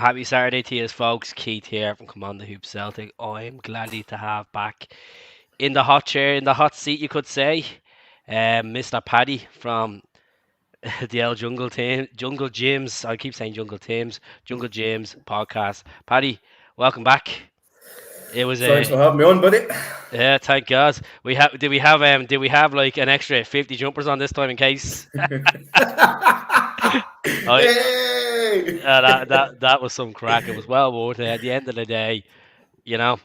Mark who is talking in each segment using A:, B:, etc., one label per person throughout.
A: Happy Saturday to you, folks. Keith here from Command the Hoop Celtic. I'm glad to have back in the hot chair, in the hot seat, you could say, Mr. Paddy from the L Jungle Team, Jungle Gyms. I keep saying Jungle Teams, Jungle Gyms podcast. Paddy, welcome back. It was
B: Thanks
A: a
B: for having me on, buddy.
A: yeah, thank God. Did we have like an extra 50 jumpers on this time in case? I
B: Hey!
A: that was some crack. It was well worth it. At the end of the day, you know.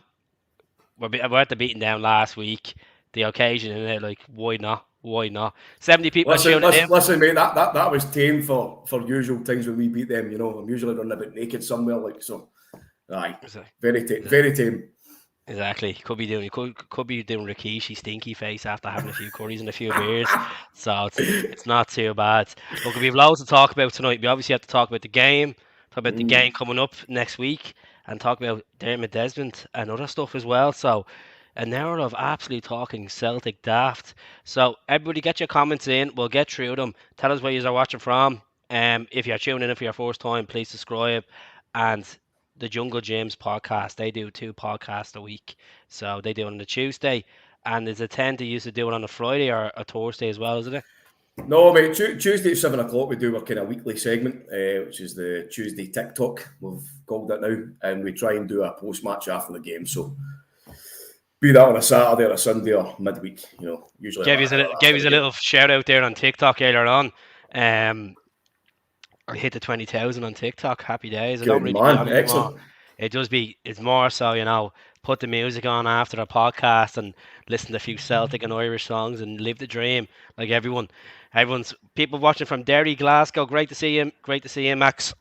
A: We're at the beating down last week. The occasion, and they're like, why not? Why not? 70 people
B: listen,
A: tuning
B: listen,
A: in.
B: listen, mate. That was tame for usual times when we beat them. You know, I'm usually running a bit naked somewhere, like so. Aye, very tame.
A: Exactly. Could be doing Rikishi stinky face after having a few curries and a few beers. So it's not too bad. Look, we have loads to talk about tonight. We obviously have to talk about the game, talk about the game coming up next week, and talk about Dermot Desmond and other stuff as well. So an hour of absolutely talking Celtic daft. So everybody get your comments in. We'll get through them. Tell us where you are watching from. If you're tuning in for your first time, please subscribe. And the Jungle James podcast, they do 2 podcasts a week. So they do it on a Tuesday. And there's a 10 to used to do it on a Friday or a Thursday as well, isn't it?
B: No, mate. Tuesday at 7 o'clock, we do our kind of weekly segment, which is the Tuesday TikTok. We've called it now, and we try and do a post match after the game. So be that on a Saturday or a Sunday or midweek, you know, usually.
A: Gave you a little shout out there on TikTok earlier on. I hit the 20,000 on TikTok. Happy days. I don't really be on it anymore. It's more so, put the music on after a podcast and listen to a few Celtic and Irish songs and live the dream like everyone's people watching from Derry, Glasgow. Great to see you, Max.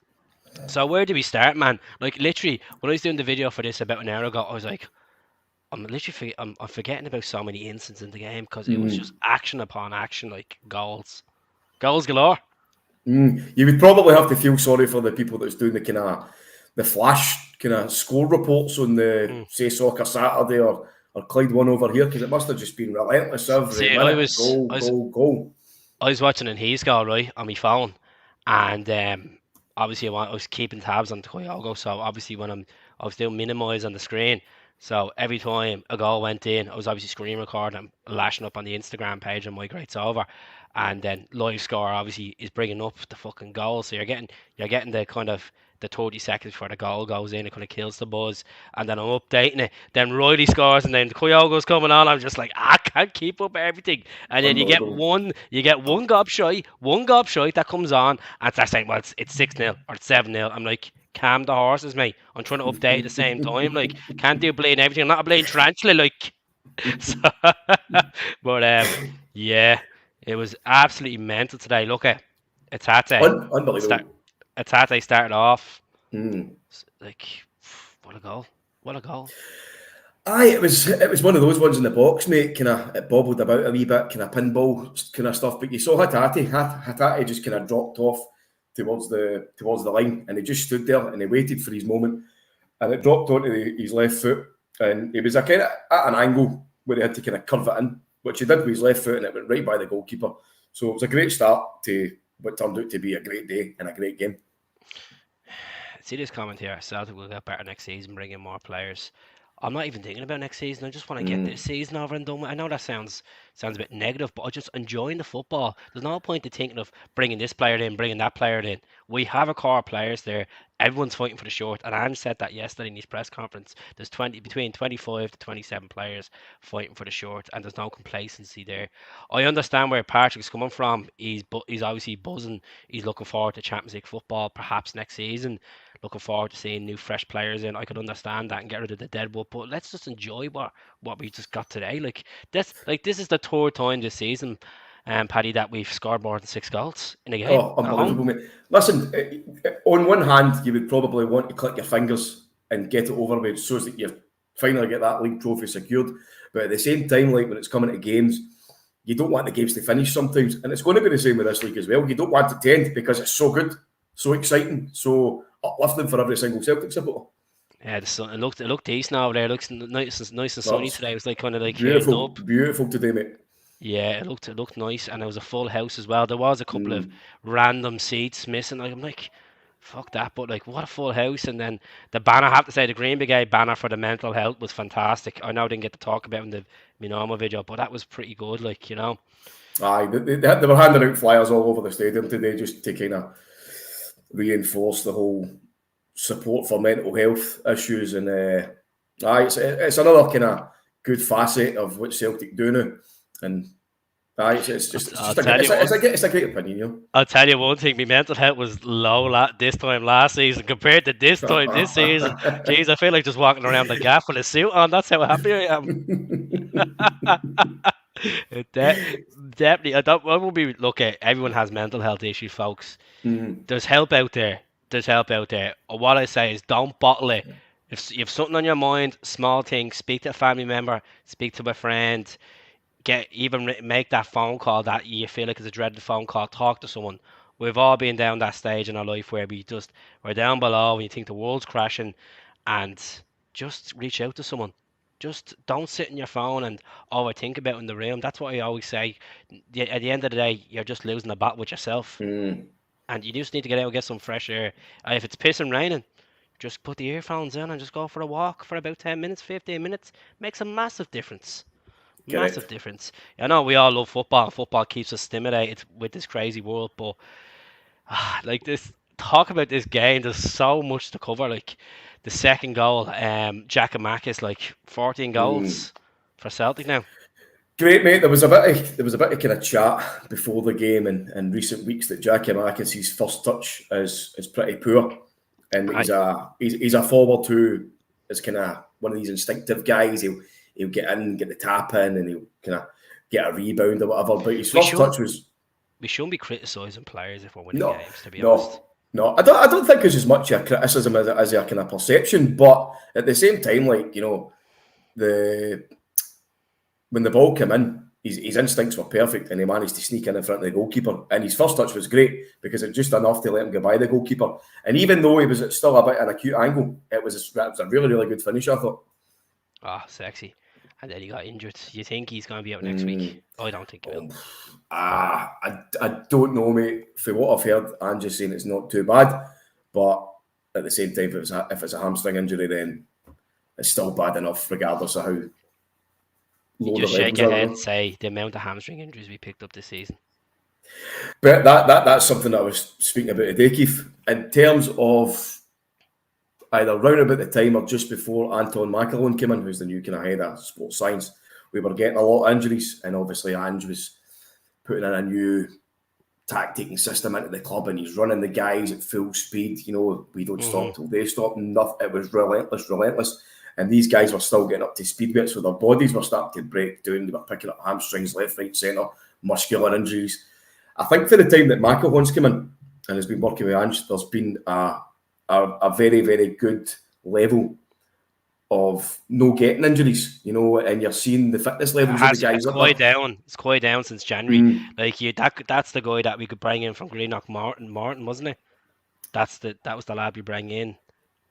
A: So where do we start, man? Like literally, when I was doing the video for this about an hour ago, I was like, I'm forgetting about so many incidents in the game because it was just action upon action, like goals galore.
B: You would probably have to feel sorry for the people that's doing the kind of the flash kind of score reports on the say Soccer Saturday or Clyde One over here, because it must have just been relentless every minute. Goal.
A: I was watching in his goal right on my phone, and obviously I was keeping tabs on Kyogo. So obviously when I was doing minimise on the screen. So every time a goal went in, I was obviously screen recording, lashing up on the Instagram page and migrates over, and then live score obviously is bringing up the fucking goal. So you're getting the kind of the 30 seconds before the goal goes in. It kind of kills the buzz, and then I'm updating it. Then Riley scores, and then Kyogo's coming on. I'm just like, I can't keep up everything. And then you get one gob shy that comes on, and starts saying, well, it's 6-0 or it's 7-0. I'm like, calm the horses, mate. I'm trying to update at the same time. Like, can't do blame everything. I'm not a blame tarantula, like. So, but yeah, it was absolutely mental today. Look at Atate.
B: Unbelievable.
A: Atate started off like, what a goal.
B: Aye, it was one of those ones in the box, mate. Kind of it bobbled about a wee bit, kind of pinball kind of stuff. But you saw Hatate just kind of dropped off towards the line, and he just stood there and he waited for his moment, and it dropped onto his left foot, and it was a kind of at an angle where he had to kind of curve it in, which he did with his left foot, and it went right by the goalkeeper. So it was a great start to what turned out to be a great day and a great game.
A: See this comment here: Celtic will get better next season, bring in more players. I'm not even thinking about next season. I just want to get this season over and done with. I know that sounds a bit negative, but I just enjoying the football. There's no point in thinking of bringing this player in, bringing that player in. We have a core of players there. Everyone's fighting for the short, and Ange said that yesterday in his press conference. There's between 25 to 27 players fighting for the short, and there's no complacency there. I understand where Patrick's coming from. He's obviously buzzing. He's looking forward to Champions League football, perhaps next season. Looking forward to seeing new fresh players in. I could understand that and get rid of the deadwood, but let's just enjoy what we just got today. This is the third time this season, Paddy, that we've scored more than 6 goals in a game.
B: Oh, unbelievable, mate. Listen, on one hand, you would probably want to click your fingers and get it over with so that you finally get that league trophy secured. But at the same time, like when it's coming to games, you don't want the games to finish sometimes. And it's going to be the same with this league as well. You don't want it to end because it's so good, so exciting, so uplifting for every single Celtic supporter.
A: Yeah, the sun, it looked decent over there. It looks nice and sunny today. It was like kind of like
B: beautiful today, mate.
A: Yeah, it looked nice, and it was a full house as well. There was a couple of random seats missing. Like, I'm like, fuck that. But like, what a full house! And then the banner. I have to say, the Green Brigade banner for the mental health was fantastic. I know I didn't get to talk about it in the my normal video, but that was pretty good. Like, you know.
B: Aye, they were handing out flyers all over the stadium today just to kind of reinforce the whole support for mental health issues. And aye, it's another kind of good facet of what Celtic do now. And aye,
A: I'll tell you what.
B: it's a great opinion, you know.
A: I'll tell you one thing, my mental health was low this time last season compared to this time this season. Jeez, I feel like just walking around the gaff with a suit on. That's how happy I am. Definitely, I won't be. Look, everyone has mental health issues, folks. There's help out there. There's help out there. What I say is, don't bottle it. If you have something on your mind, small thing, speak to a family member, speak to a friend. Make that phone call that you feel like is a dreaded phone call. Talk to someone. We've all been down that stage in our life where we're down below and you think the world's crashing, and just reach out to someone. Just don't sit in your phone and overthink about it in the room. That's what I always say. At the end of the day, you're just losing the battle with yourself, and you just need to get out and get some fresh air. And if it's pissing raining, just put the earphones in and just go for a walk for about 10 minutes, 15 minutes. Makes a massive difference. Massive difference. I know we all love football. Football keeps us stimulated with this crazy world, but like this, talk about this game. There's so much to cover. Like the second goal, Giakoumakis, like 14 goals for Celtic now.
B: Great, mate. There was a bit of kind of chat before the game in recent weeks that Giakoumakis, his first touch is pretty poor, and he's a forward who is kind of one of these instinctive guys. He'll get in, get the tap in, and he'll kind of get a rebound or whatever. But his first touch was.
A: We shouldn't be criticising players if we're winning games, to be honest.
B: No, I don't think it's as much a criticism as a kind of perception. But at the same time, like, you know, when the ball came in, his instincts were perfect, and he managed to sneak in front of the goalkeeper. And his first touch was great because it's just enough to let him go by the goalkeeper. And even though he was still a bit an acute angle, it was a really, really good finish, I thought.
A: Sexy. And then he got injured. You think he's going to be out next week? I don't think he will.
B: I don't know, mate. For what I've heard, Ange's saying it's not too bad. But at the same time, if it's a hamstring injury, then it's still bad enough, regardless of how low the
A: just shake your head and say the amount of hamstring injuries we picked up this season.
B: But that's something that I was speaking about today, Keith. In terms of either round about the time or just before Anton McElhone came in, who's the new kind of head of sports science, we were getting a lot of injuries, and obviously Ange was putting in a new tactic and system into the club, and he's running the guys at full speed. You know, we don't stop till they stop. Nothing. It was relentless. And these guys were still getting up to speed with it, so their bodies were starting to break down. They were picking up hamstrings, left, right, centre, muscular injuries. I think for the time that McElhone's come in and has been working with Ange, there's been a very, very good level of no getting injuries, you know, and you're seeing the fitness levels of the guys.
A: It's quite down since January. Like that's the guy that we could bring in from Greenock, Martin, wasn't it? That was the lad we bring in.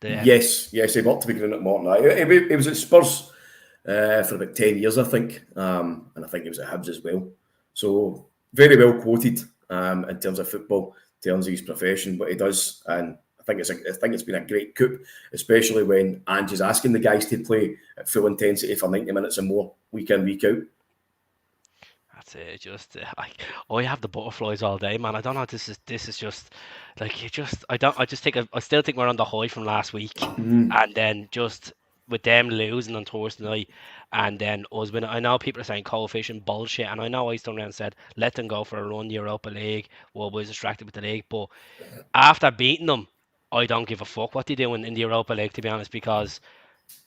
B: Yes, he worked to be Greenock Martin. He was at Spurs for about 10 years, I think, and I think he was at Hibs as well. So very well quoted in terms of football, in terms of his profession, what he does, and I think it's been a great coup, especially when Ange is asking the guys to play at full intensity for 90 minutes and more, week in, week out.
A: That's it. Just I have the butterflies all day, man. I don't know. This is just like I still think we're on the high from last week, and then just with them losing on Thursday night, and then us winning. I know people are saying coefficient bullshit, and I know I turned around and said let them go for a run Europa League. Well, we was distracted with the league, but after beating them, I don't give a fuck what they do in the Europa League, to be honest, because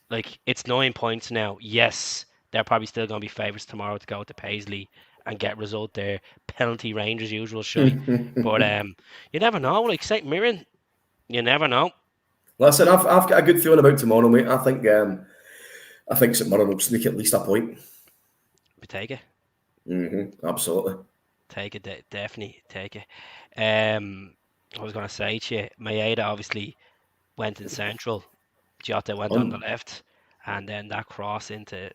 A: like it's 9 points now. Yes, they're probably still going to be favourites tomorrow to go to Paisley and get a result there. Penalty Rangers usual shite. But you never know. Like St Mirren, you never know.
B: Listen, I've got a good feeling about tomorrow, mate. I think St Mirren will sneak at least a point.
A: We take it.
B: Absolutely.
A: Take it, definitely take it. I was going to say to you, Maeda obviously went in central. Jota went on the left, and then that cross into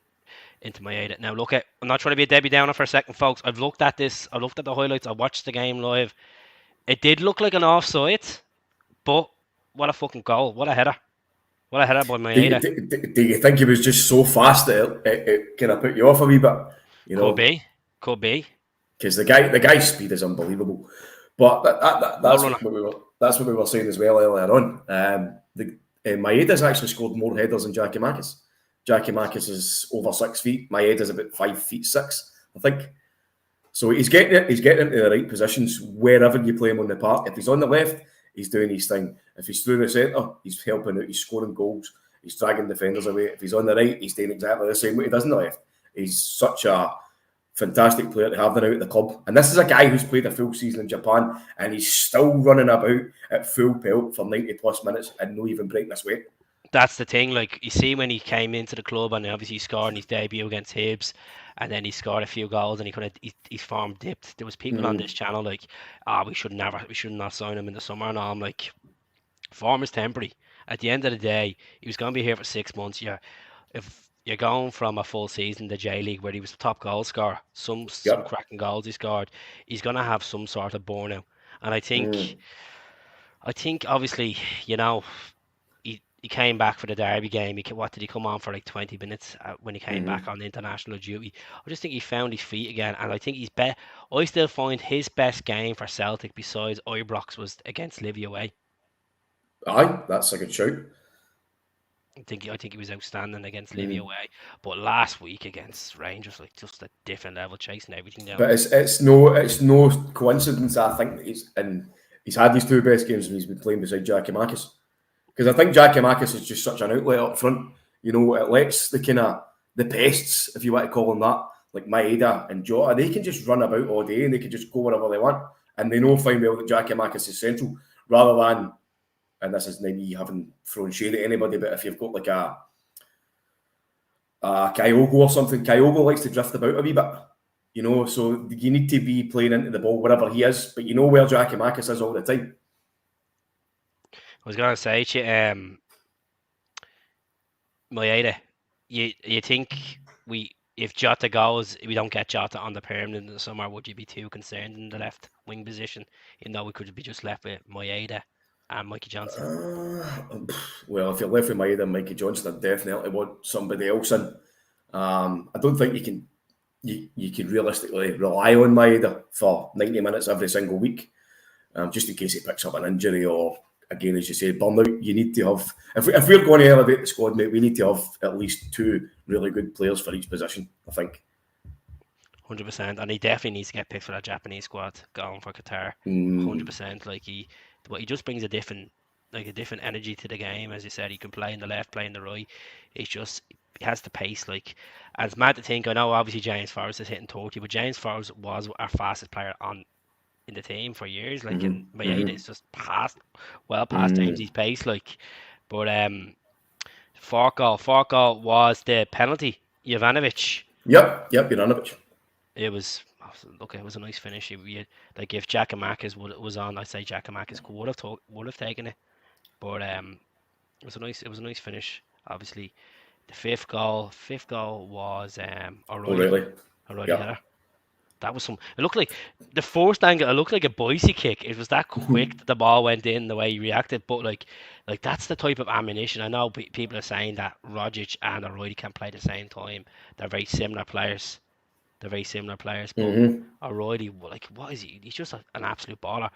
A: Maeda. Now look at, I'm not trying to be a Debbie Downer for a second, folks. I've looked at this. I looked at the highlights. I watched the game live. It did look like an offside, But what a fucking goal! What a header! What a header by
B: Do you,
A: Maeda.
B: do you think he was just so fast that it kind of put you off a wee bit? You
A: Could
B: know,
A: be, could be.
B: because the guy's speed is unbelievable. But
A: Ball runner.
B: that's what we were saying as well earlier on. Maeda's actually scored more headers than Jackie Makis. Jackie Makis is over 6 feet. Maeda's about 5'6", I think. So he's getting it. He's getting into the right positions wherever you play him on the park. If he's on the left, he's doing his thing. If he's through the centre, he's helping out. He's scoring goals. He's dragging defenders away. If he's on the right, he's doing exactly the same what he does on the left. He's such a fantastic player to have now at the club. And this is a guy who's played a full season in Japan and he's still running about at full pelt for 90 plus minutes and not even breaking a sweat.
A: That's the thing. Like, you see, when he came into the club and obviously he scored in his debut against Hibs, and then he scored a few goals and his form dipped. There was people on this channel like, we should not sign him in the summer. And I'm like, form is temporary. At the end of the day, he was going to be here for 6 months. If you're going from a full season, the J League, where he was the top goal scorer, some
B: Yep.
A: cracking goals he scored, he's going to have some sort of burnout. And I think obviously, he came back for the Derby game. What did he come on for, like 20 minutes when he came back on international duty? I just think he found his feet again, and I think I still find his best game for Celtic besides Ibrox was against Livy away.
B: Aye, that's a good shout.
A: I think he was outstanding against Livy away, but last week against Rangers, like, just a different level, chasing everything down.
B: But it's no coincidence. I think that he's had these two best games when he's been playing beside Jackie Makis. Because I think Jackie Makis is just such an outlet up front. You know, it lets the pests, if you want to call them that, like Maeda and Jota, they can just run about all day and they can just go wherever they want. And they know fine well that Jackie Makis is central, rather than, and this is maybe having thrown shade at anybody, but if you've got like a Kyogo or something, Kyogo likes to drift about a wee bit. You know, so you need to be playing into the ball wherever he is, but you know where Jackie Makis is all the time.
A: I was gonna say to you, Maeda, you think if Jota goes, we don't get Jota on the permanent in the summer, would you be too concerned in the left wing position? Even though we could be just left with Maeda and Mikey Johnson.
B: Well, if you're left with Maeda and Mikey Johnson, I definitely want somebody else in. I don't think you can realistically rely on Maeda for 90 minutes every single week, just in case he picks up an injury or, again, as you say, burnout. You need to have, if we're going to elevate the squad, mate, we need to have at least two really good players for each position, I think.
A: 100%, and he definitely needs to get picked for that Japanese squad going for Qatar. 100%. Like, he just brings a different energy to the game. As you said, he can play in the left, play in the right. It's just, he has the pace. Like, and it's mad to think. I know obviously James Forrest is hitting 30, but James Forrest was our fastest player in the team for years. Like, and Maeda is just past James's pace. Like, but fourth goal was the penalty. Jovanovic.
B: Yep, Jovanovic.
A: It was a nice finish. Like, if Giakoumakis was on, I'd say Giakoumakis would have taken it. But it was a nice finish. Obviously, the fifth goal was O'Reilly header. That was it looked like the first angle. It looked like a Boise kick. It was that quick that the ball went in, the way he reacted. But like that's the type of ammunition. I know people are saying that Rogic and O'Reilly can play at the same time. They're very similar players. But O'Reilly, like, what is he? He's just an absolute baller.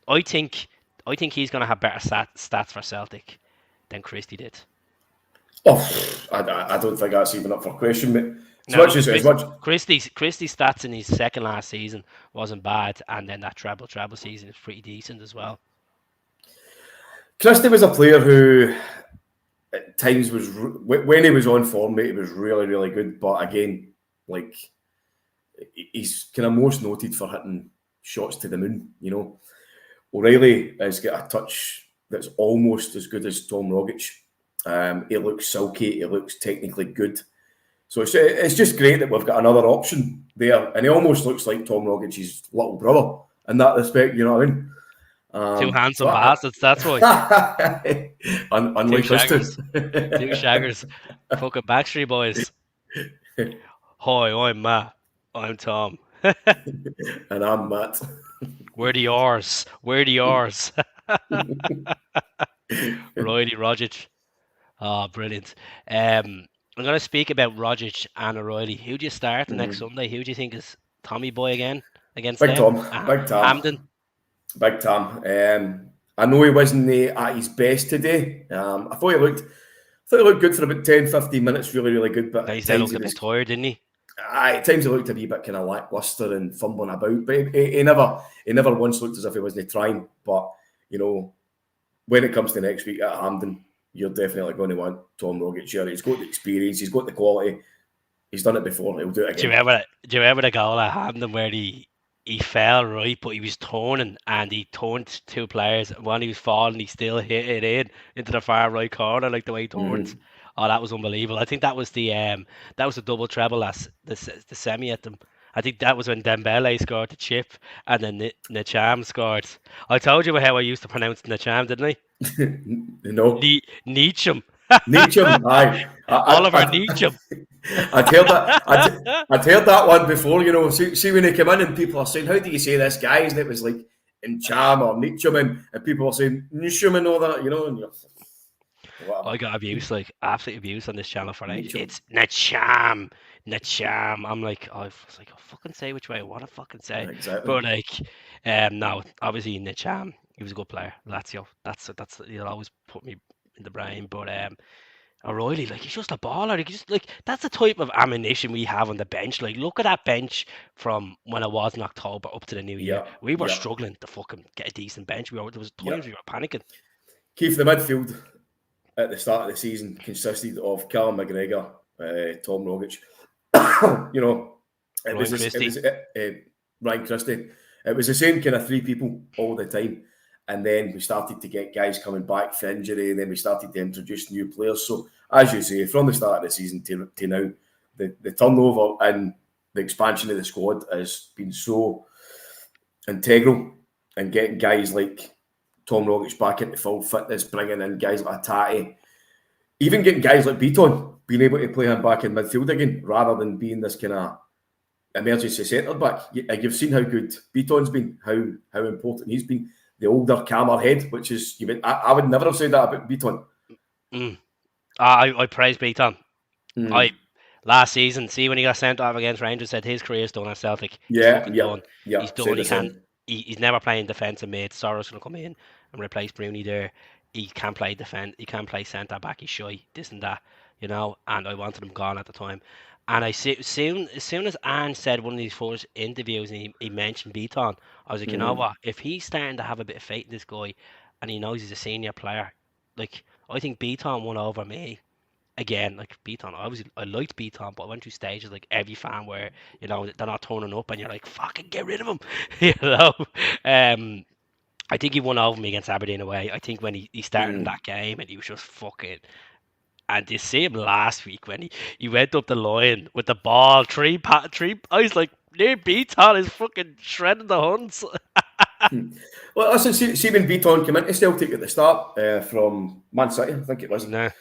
A: I think he's going to have better stats for Celtic than Christie did.
B: Oh, I don't think that's even up for question, mate.
A: Christie's stats in his second last season wasn't bad, and then that treble season is pretty decent as well.
B: Christie was a player who, at times, when he was on form, mate, he was really, really good. But again, like, he's kind of most noted for hitting shots to the moon. You know, O'Reilly has got a touch that's almost as good as Tom Rogic. He looks silky. He looks technically good. So it's just great that we've got another option there, and he almost looks like Tom Rogic's little brother in that respect. You know what I mean?
A: Two handsome bastards, that's why.
B: Unlike us two.
A: Two shaggers. Fucking Backstreet Boys. Hi, I'm Matt. I'm Tom.
B: And I'm Matt.
A: We're the R's. Riley Rogic. Oh, brilliant. I'm going to speak about Rogic and O'Reilly. Who do you start the next Sunday? Who do you think is Tommy Boy again against
B: Big
A: them?
B: Tom, Big
A: Hampden.
B: Tom, Big Tom. I know he wasn't at his best today. I thought he looked good for about 10, 15 minutes, really, really good. But
A: He
B: at
A: said
B: times
A: looked
B: he
A: a bit
B: was,
A: tired, didn't he?
B: at times he looked a wee bit kind of lackluster and fumbling about. But he never once looked as if he wasn't trying. But you know, when it comes to next week at Hampden, you're definitely going to want Tom Rogic here. He's got the experience, he's got the quality. He's done it before. He'll do it
A: Do you
B: again.
A: remember the goal at Hampden where he fell right, but he was turning and he turned two players. And when he was falling, he still hit it into the far right corner, like the way he turned. Oh, that was unbelievable. I think that was the double treble last the semi at them. I think that was when Dembele scored the chip and then Nacham scored. I told you how I used to pronounce Nacham, didn't I?
B: No.
A: Neacham.
B: Neacham, aye.
A: Oliver Neacham.
B: I'd heard that. I'd heard that one before. You know, see when he came in and people are saying, "How do you say this, guys?" And it was like Incham or Neacham, and people were saying Neacham and all that. You know, and you're whatever.
A: I got abused, like absolute abuse on this channel for age.
B: Neacham.
A: It's Nacham, Nacham. I'm like, I was like, I'll fucking say which way I want to fucking say.
B: Exactly.
A: But like, no, obviously Nacham, he was a good player. Lazio, that's he'll always put me in the brain. But O'Reilly, like he's just a baller. Like, just like that's the type of ammunition we have on the bench. Like, look at that bench from when it was in October up to the new year.
B: Yeah,
A: We were
B: yeah,
A: struggling to fucking get a decent bench. There was
B: yeah.
A: times we were panicking.
B: Keith, the midfield at the start of the season consisted of Callum McGregor, Tom Rogic. You know, it was Ryan Christie. It was the same kind of three people all the time. And then we started to get guys coming back for injury. Then we started to introduce new players. So, as you say, from the start of the season to now, the turnover and the expansion of the squad has been so integral in getting guys like Tom Rogic back into full fitness, bringing in guys like Tati, even getting guys like Beaton, being able to play him back in midfield again, rather than being this kind of emergency centre back. You've seen how good Beaton's been, how important he's been. The older, calmer head, which is, I would never have said that about Beaton.
A: I praise Beaton. Last season, see when he got sent off against Rangers, said his career's done at Celtic. He's fucking done. He's done. He can't. He's never playing defensive mid. Soros gonna come in and replace Bruni there. He can't play defense. He can't play centre back. He's shy. This and that, you know. And I wanted him gone at the time. And I see, as soon as Ange said one of these first interviews and he mentioned Beaton, I was like, you know what? If he's starting to have a bit of faith in this guy, and he knows he's a senior player, like I think Beaton won over me. Again, like Beaton, I liked Beaton, but I went through stages like every fan where you know they're not turning up, and you're like, "Fucking get rid of him," you know. I think he won over me against Aberdeen away. I think when he started in that game and he was just fucking. And you see him last week when he went up the line with the ball, three. I was like, near Beaton is fucking shredding the Huns.
B: Well, listen, see when Beaton came into Celtic at the start from Man City, I think it was.
A: Nah.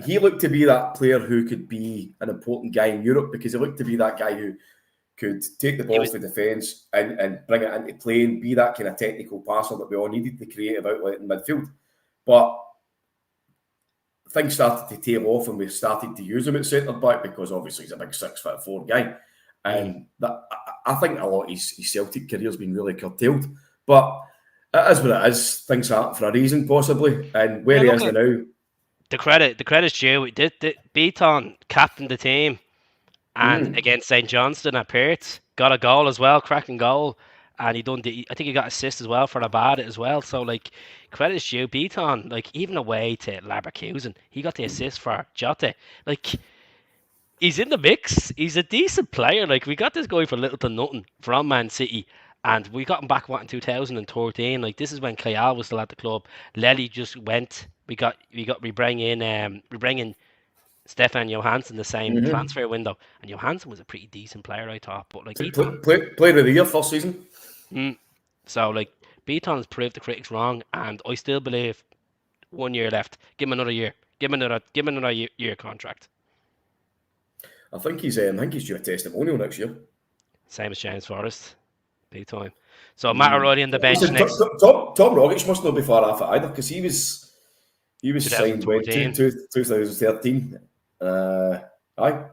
B: He looked to be that player who could be an important guy in Europe, because he looked to be that guy who could take the ball for defence and bring it into play and be that kind of technical passer that we all needed, the creative outlet in midfield. But things started to tail off and we started to use him at centre-back because obviously he's a big 6'4" guy. And I think a lot of his Celtic career has been really curtailed. But it is what it is. Things happen for a reason, possibly. And where he is now...
A: The credit's due. Beaton captained the team and against St Johnstone at Perth, got a goal as well, cracking goal, and I think he got assist as well for Abad as well. So like credit's due. Beaton, like even away to Leverkusen, he got the assist for Jota. Like he's in the mix. He's a decent player. Like we got this guy for little to nothing from Man City. And we got him back in 2013. Like this is when Kayal was still at the club. Lely just went. We bring in Stefan Johansson the same transfer window, and Johansson was a pretty decent player, I thought. But like
B: player of the year first season.
A: So like Beaton's proved the critics wrong, and I still believe 1 year left. Give him another year. Give him another year contract.
B: I think he's due a testimonial next year.
A: Same as James Forrest. big time. So Matt O'Reilly on the bench
B: Listen,
A: next
B: Tom Rogic must not be far off it either, because he was signed when
A: 2014.
B: 2013. Aye.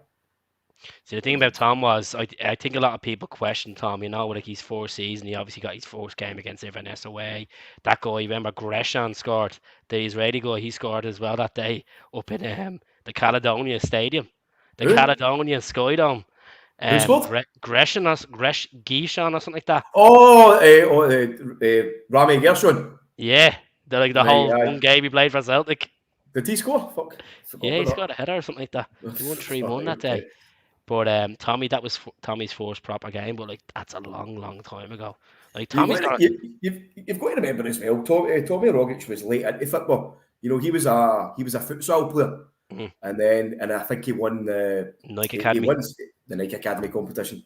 A: See, the thing about Tom was, I think a lot of people question Tom, like his first season, he obviously got his first game against Inverness away. That guy, remember, Gresham scored, the Israeli guy, he scored as well that day up in the Caledonia Stadium, the
B: Who?
A: Caledonia Skydome.
B: Who scored?
A: Gresham or Gishon or something like that.
B: Oh, Rami Gershon.
A: Yeah, the
B: Right,
A: whole one game he played for Celtic.
B: did he score? Fuck, forgot
A: Yeah, he
B: about
A: scored a header or something like that.
B: that.
A: He won 3-1
B: Right,
A: that
B: okay.
A: day. But Tommy, that was Tommy's first proper game. But like that's a long, long time ago. Like
B: You've
A: Tommy's
B: got,
A: got
B: you've got to remember as well. Tommy Rogic was late into football. He was a futsal player,
A: Mhm.
B: and I think he won
A: Nike
B: he
A: Academy.
B: won the Nike Academy competition.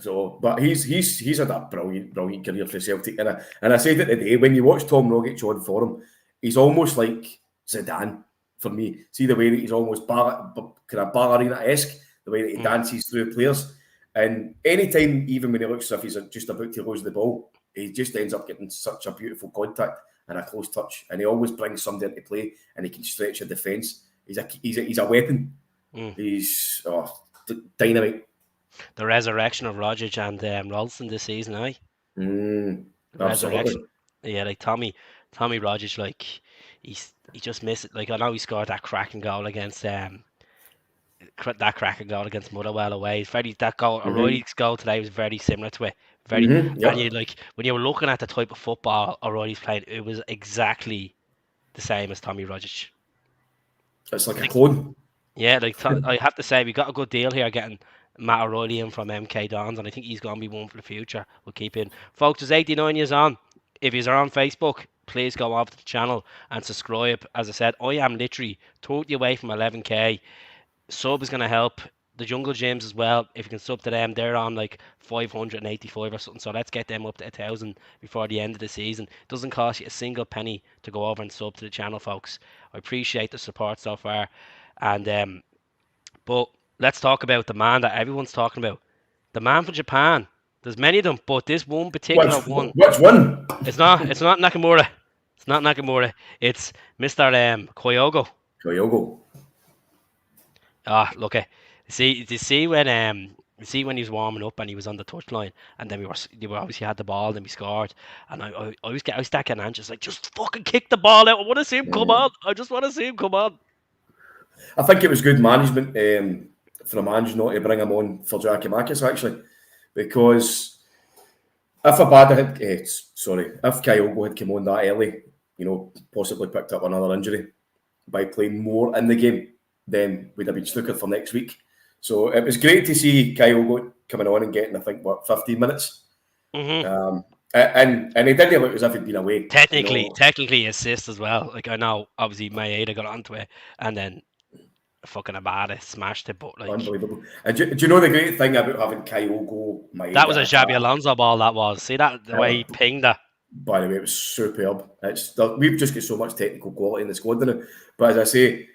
B: So, but he's had a brilliant career for Celtic, and I said it today, when you watch Tom Rogic on form, he's almost like Zidane for me. See the way that he's almost kind of ballerina-esque, the way that he
A: Mm.
B: dances through players, and anytime, even when he looks as if he's just about to lose the ball, he just ends up getting such a beautiful contact and a close touch, and he always brings somebody into play, and he can stretch a defence. He's a weapon.
A: Mm.
B: He's dynamite.
A: The resurrection of Rogic and Ralston this season, aye. The resurrection.
B: Absolutely.
A: Yeah, like Tommy Rogic, like he just missed it. Like I know he scored that cracking goal against Motherwell away. That goal, O'Reilly's goal today was very similar to it. Very, and you
B: Yep.
A: like when you were looking at the type of football O'Reilly's playing, it was exactly the same as Tommy Rogic.
B: It's like
A: I
B: a
A: think,
B: clone.
A: yeah, like I have to say we got a good deal here getting Matt O'Reilly in from MK Dons, and I think he's going to be one for the future. We'll keep in, folks. There's 89 years on. If you are on Facebook, please go over to the channel and subscribe. As I said, I am literally 30 away from 11k. Sub is going to help. The Jungle Gyms as well. If you can sub to them, they're on like 585 or something. So let's get them up to 1,000 before the end of the season. It doesn't cost you a single penny to go over and sub to the channel, folks. I appreciate the support so far. And but let's talk about the man that everyone's talking about. The man from Japan. There's many of them, but this one
B: Which
A: particular one.
B: which one?
A: It's not Nakamura. It's not Nakamura. It's Mr. Kyogo.
B: Kyogo.
A: Look, see when he was warming up and he was on the touchline, and then we were obviously had the ball, and we scored, and I was stacking and just like, just fucking kick the ball out. I want to see him come on. I just want to see him come on.
B: I think it was good management from Ange not to bring him on for Giacomakis, actually, because if Kyogo had come on that early, possibly picked up another injury by playing more in the game, then we'd have been snookered for next week. So it was great to see Kyogo coming on and getting, I think, 15 minutes.
A: Mm-hmm.
B: And he didn't look as if he'd been away.
A: Technically assist as well. Like I know, obviously Maeda got onto it, and then fucking Abada smashed it, but like
B: Unbelievable. And do you know the great thing about having Kyogo, Maeda,
A: that was a Xabi Alonso ball. That was. See that the way he pinged that.
B: By the way, it was superb. We've just got so much technical quality in the squad now. But as I say,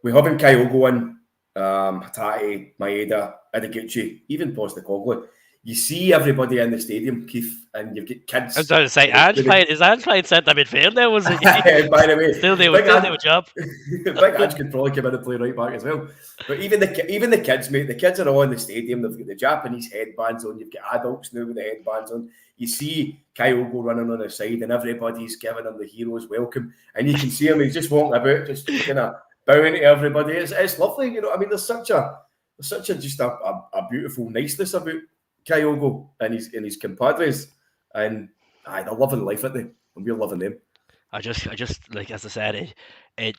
B: we're having Kyogo in, Hatate, Maeda, Ideguchi, even Postecoglou. You see everybody in the stadium, Keith, and you've got kids.
A: I was going to say, is Ange playing centre midfield now? Was it?
B: By the way,
A: still do a job.
B: Big Ange could probably come in and play right back as well. But even the kids, mate, the kids are all in the stadium. They've got the Japanese headbands on. You've got adults now with the headbands on. You see Kyogo running on the side, and everybody's giving him the hero's welcome. And you can see him; he's just walking about, just kind of bowing to everybody. It's lovely, I mean, there's such a beautiful niceness about Kyogo and his compadres, and they're loving life, aren't they? And we're loving them.
A: I just like, as I said, it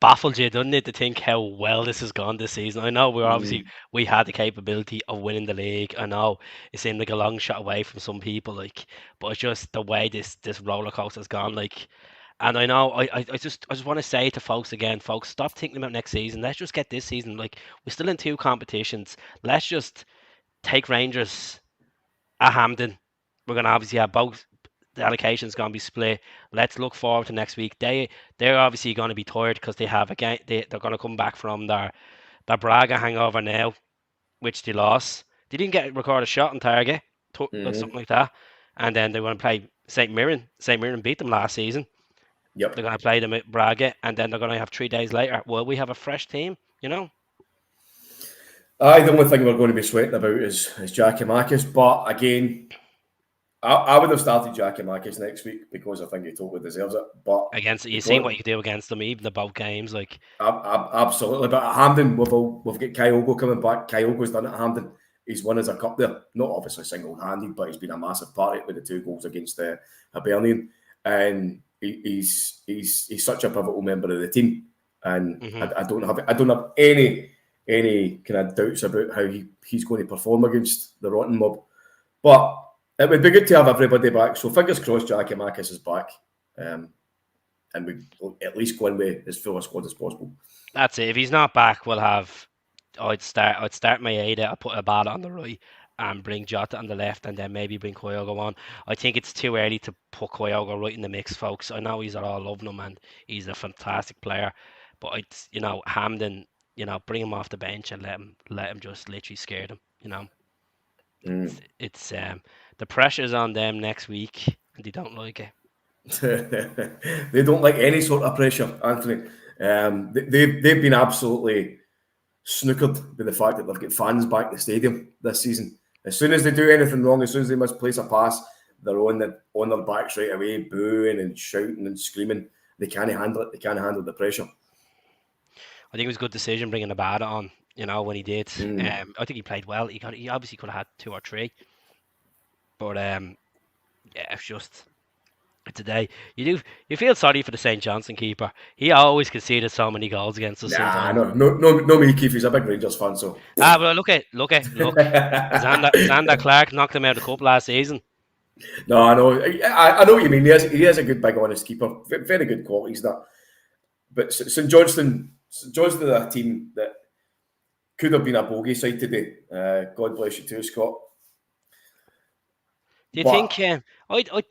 A: baffled you, doesn't it, to think how well this has gone this season. I know we had the capability of winning the league. I know it seemed like a long shot away from some people, but it's just the way this roller coaster has gone, And I know I just want to say to folks again, folks, stop thinking about next season. Let's just get this season. We're still in 2 competitions. Let's just take Rangers at Hampden. We're gonna obviously have both. The allocation's gonna be split. Let's look forward to next week. They're obviously gonna be tired because they have they're gonna come back from their Braga hangover now, which they lost. They didn't get record a shot on target, something like that. And then they're going to play St. Mirren. St. Mirren beat them last season.
B: Yep.
A: They're going to play them at Braga, and then they're going to have 3 days later. Well, we have a fresh team, you know.
B: The only thing we're going to be sweating about is Giakoumakis, but again, I would have started Giakoumakis next week because I think he totally deserves it. But
A: against you seen what you can do against them, even the both games, like
B: absolutely. But at Hampden, we've got Kyogo coming back. Kyogo's done it at Hampden. He's won us a cup there, not obviously single-handed, but he's been a massive part of it with the 2 goals against Hibernian, and he's such a pivotal member of the team, and I don't have any kind of doubts about how he's going to perform against the rotten mob. But it would be good to have everybody back. So fingers crossed Giakoumakis is back. And we at least go in with as full a squad as possible.
A: That's it. If he's not back, we'll have I'd start Maeda, I'll put Abada on the right and bring Jota on the left, and then maybe bring Kyogo on. I think it's too early to put Kyogo right in the mix, folks. I know he's all loving him and he's a fantastic player. But Hampden, bring him off the bench and let him just literally scare them, It's the pressure's on them next week and they don't like
B: it. They don't like any sort of pressure, Anthony. They've been absolutely snookered by the fact that they've got fans back in the stadium this season. As soon as they do anything wrong, as soon as they misplace a pass, they're on their backs right away, booing and shouting and screaming. They can't handle it. They can't handle the pressure.
A: I think it was a good decision bringing Abada on, when he did. I think he played well. He obviously could have had 2 or 3. But it's just today you feel sorry for the St. Johnstone keeper. He always conceded so many goals against us.
B: No, me, Keith. He's a big Rangers fan, so.
A: But look. Xander Clark knocked him out of the cup last season.
B: No, I know. I know what you mean. He is a good, big, honest keeper. Very good qualities, that. But St. Johnstone is a team that could have been a bogey side today. God bless you too, Scott.
A: Do you think? To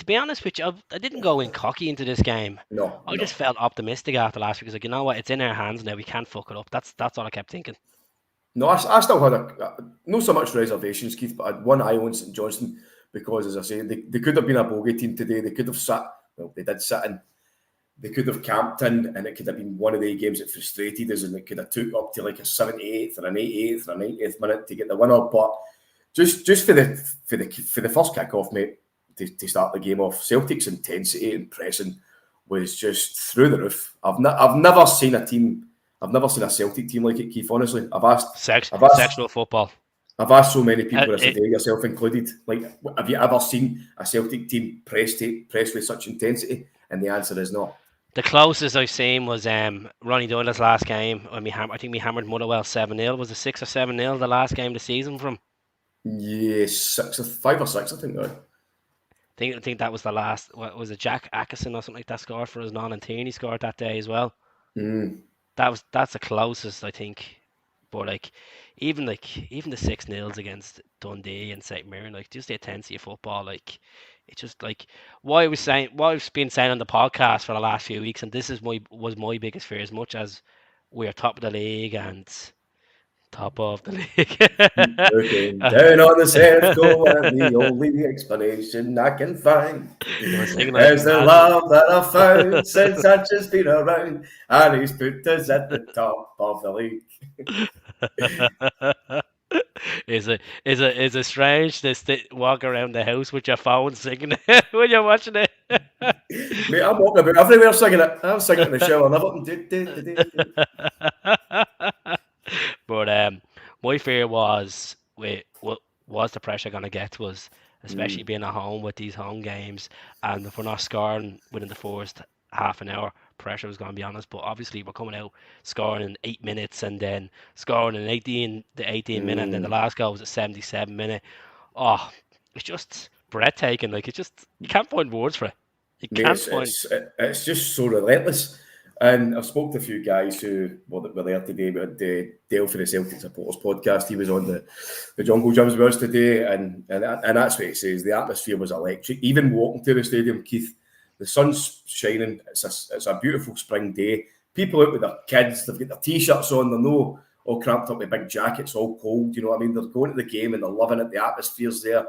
A: be honest with you, I didn't go in cocky into this game.
B: No,
A: I just felt optimistic after last week. Because you know what, it's in our hands now. We can't fuck it up. That's all I kept thinking.
B: No, I still had not so much reservations, Keith, but I had one eye on St. Johnstone because, as I say, they could have been a bogey team today. They could have sat. Well, they did sit in. They could have camped in, and it could have been one of the games that frustrated us, and it could have took up to like a 78th or an 88th or a 90th minute to get the winner. But just for the first kick-off, mate, to start the game off, Celtic's intensity and pressing was just through the roof. I've never seen a Celtic team like it, Keith. Honestly, I've asked
A: sexual football.
B: I've asked so many people today, yourself included. Like, have you ever seen a Celtic team press with such intensity? And the answer is no.
A: The closest I've seen was Ronnie Doyle's last game. I think we hammered Motherwell 7-0. Was it 6 or 7-0 the last game of the season from?
B: Yes, 5 or 6, I think.
A: I think that was the last. What was it? Jack Atkinson or something like that scored for us. Non and Tierney scored that day as well. That's the closest, I think. But even the 6-0s against Dundee and St. Mirren, just the intensity of football, it's just what I've been saying on the podcast for the last few weeks, and this was my biggest fear, as much as we're top of the league and top of the league.
B: Looking down on the circle, and the only explanation I can find is the love that I've found since I've just been around, and he's put us at the top of the league.
A: Is it strange to walk around the house with your phone singing it when you're watching it?
B: Mate, I'm walking about everywhere singing it. I'm singing it in the shower and
A: But my fear was what was the pressure going to get to us, especially being at home with these home games, and if we're not scoring within the first half an hour, pressure was going to be on us. But obviously we're coming out scoring in 8 minutes and then scoring in the 18 minute, and then the last goal was at 77 minute. Oh, it's just breathtaking. It's just, you can't find words for it.
B: It's just so relentless. And I've spoke to a few guys who were there today. We had Dale for the Celtic Supporters podcast. He was on the Jungle Gyms with us today, and that's what he says. The atmosphere was electric. Even walking to the stadium, Keith, the sun's shining. It's a beautiful spring day. People out with their kids. They've got their t-shirts on. They're no all cramped up with big jackets, all cold. You know what I mean? They're going to the game and they're loving it. The atmosphere's there.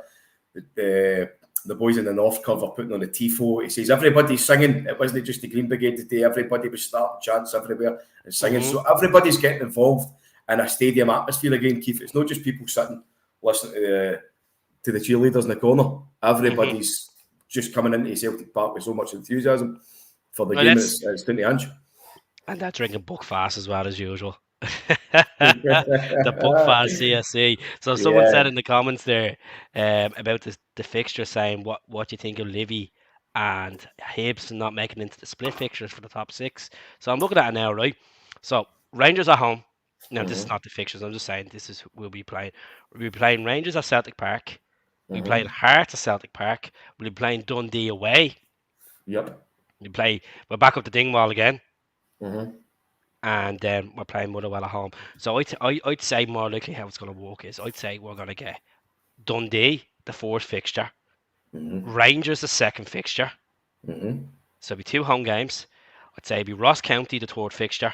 B: The boys in the North Curve are putting on a tifo. He says everybody's singing. It wasn't just the Green Brigade today. Everybody was starting chants everywhere and singing. So everybody's getting involved in a stadium atmosphere again, Keith. It's not just people sitting listening to the cheerleaders in the corner. Everybody's just coming into Celtic Park with so much enthusiasm for the game. It's down to Ange.
A: And they're drinking Buckfast as well as usual. The Buckfast CSC. So someone said in the comments there about the fixture, saying what do you think of Livy and Hibs not making into the split fixtures for the top 6. So I'm looking at it now, right? So Rangers at home. Now this is not the fixtures. I'm just saying this is we'll be playing. We'll be playing Rangers at Celtic Park. We'll be playing Hearts at Celtic Park. We'll be playing Dundee away.
B: Yep.
A: We're back up to Dingwall again. And then we're playing Motherwell at home. So I'd say more likely how it's going to work is I'd say we're going to get Dundee, the 4th fixture, Rangers, the 2nd fixture. So it'll be 2 home games. I'd say it'll be Ross County, the 3rd fixture,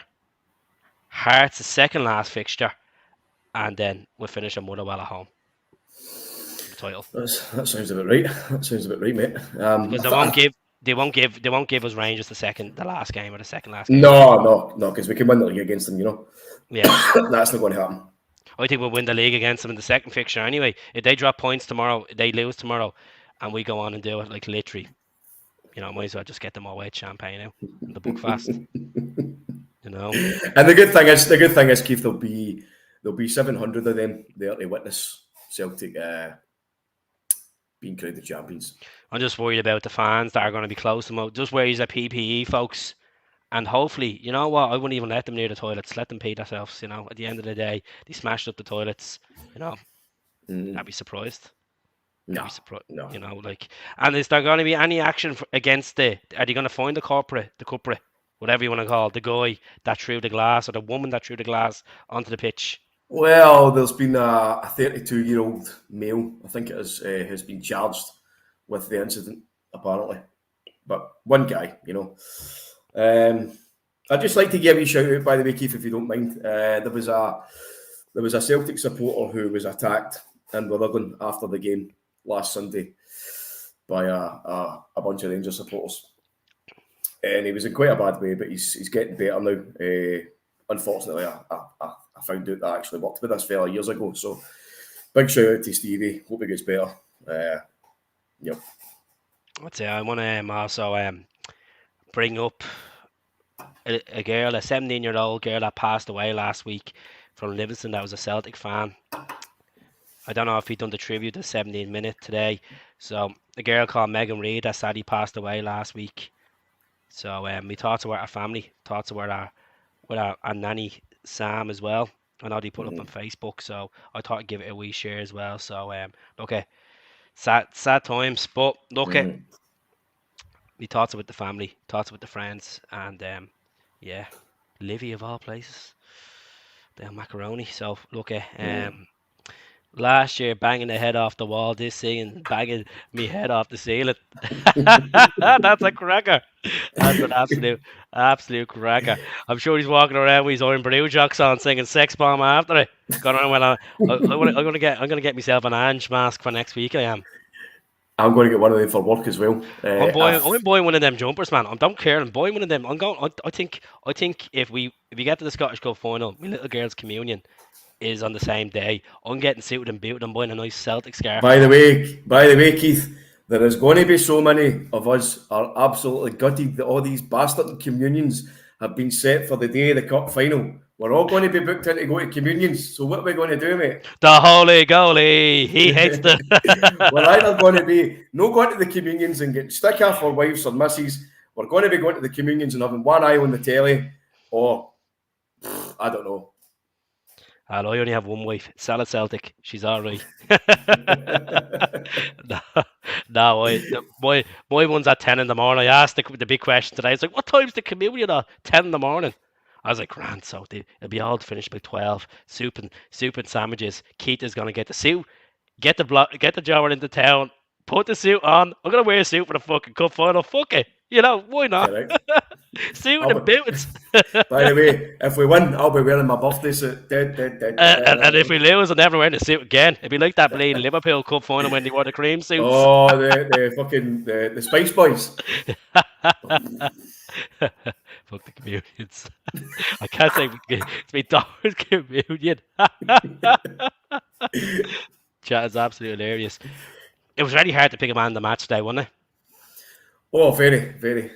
A: Hearts, the 2nd last fixture, and then we'll finish at Motherwell at home. The title.
B: That sounds about right. That sounds about right, mate.
A: Because they won't give us Rangers the last game or the second last game.
B: No, because we can win the league against them, you know.
A: Yeah.
B: That's not going to happen.
A: I think we'll win the league against them in the 2nd fixture anyway. If they drop points tomorrow, they lose tomorrow, and we go on and do it, like literally, you know, might as well just get them all with champagne out in the Buckfast. You know.
B: And the good thing is, Keith, there'll be 700 of them there to witness Celtic being crowned champions.
A: I'm just worried about the fans that are going to be close to them. Just worries at PPE, folks. And hopefully, you know what, I wouldn't even let them near the toilets. Let them pee themselves, you know. At the end of the day, they smashed up the toilets, you know. I'd be surprised.
B: No.
A: You know, like, and is there going to be any action against are they going to find the culprit, whatever you want to call it, the guy that threw the glass or the woman that threw the glass onto the pitch?
B: Well, there's been a 32-year-old male, I think it is, has been charged with the incident, apparently. But one guy, you know. I'd just like to give you a shout out, by the way, Keith, if you don't mind. There was a Celtic supporter who was attacked in Rutherglen after the game last Sunday by a bunch of Rangers supporters. And he was in quite a bad way, but he's getting better now. Unfortunately, I found out that I actually worked with this fella years ago. So big shout out to Stevie. Hope he gets better. Yep.
A: I'd say I want to also bring up a girl, a 17-year-old girl that passed away last week from Livingston that was a Celtic fan. I don't know if he'd done the tribute to 17 Minute today. So a girl called Megan Reid that sadly passed away last week. So we thoughts about our family, thoughts about our nanny Sam as well. I know they put up on Facebook, so I thought I'd give it a wee share as well. So okay, sad times, but look at we thoughts about the family, thoughts about the friends, and yeah, Livy of all places, the macaroni. So look at last year banging the head off the wall, this season banging me head off the ceiling. That's a cracker. That's an absolute cracker. I'm sure he's walking around with his Iron Brew jocks on, singing "Sex Bomb" after it. Going on, well, I'm gonna get myself an Ange mask for next week. I am.
B: I'm going to get one of them for work as well.
A: I'm buying one of them jumpers, man. I don't care. I'm buying one of them. I think if we get to the Scottish Cup final, my little girl's communion is on the same day. I'm getting suited and booted. I'm buying a nice Celtic scarf.
B: By the way, Keith, there is going to be so many of us are absolutely gutted that all these bastard communions have been set for the day of the cup final. We're all going to be booked in to go to communions. So what are we going to do, mate?
A: The holy goalie. He hates the...
B: We're either going to be no going to the communions and getting stick off for wives or misses. We're going to be going to the communions and having one eye on the telly. Or, I don't know.
A: I only have one wife. Salad Celtic. She's all right. No, my one's at 10 in the morning. I asked the big question today. It's like, what time's the communion at? 10 in the morning. I was like, grand, so it'll be all finished by 12. Soup and sandwiches. Keith is going to get the suit, get the jar into town, put the suit on. I'm going to wear a suit for the fucking cup final. Fuck it. You know, why not?
B: Correct.
A: Suit
B: I'll
A: and boots.
B: By the way, if we win, I'll be wearing my birthday suit.
A: And if we lose, I'm never wearing a suit again. It'd be like that bleeding Liverpool Cup final when they wore the cream suits.
B: Oh, the fucking the Spice Boys.
A: Fuck the comedians. I can't say it's me daughter's comedian. Chat is absolutely hilarious. It was really hard to pick a man in the match today, wasn't it?
B: Oh, very, very.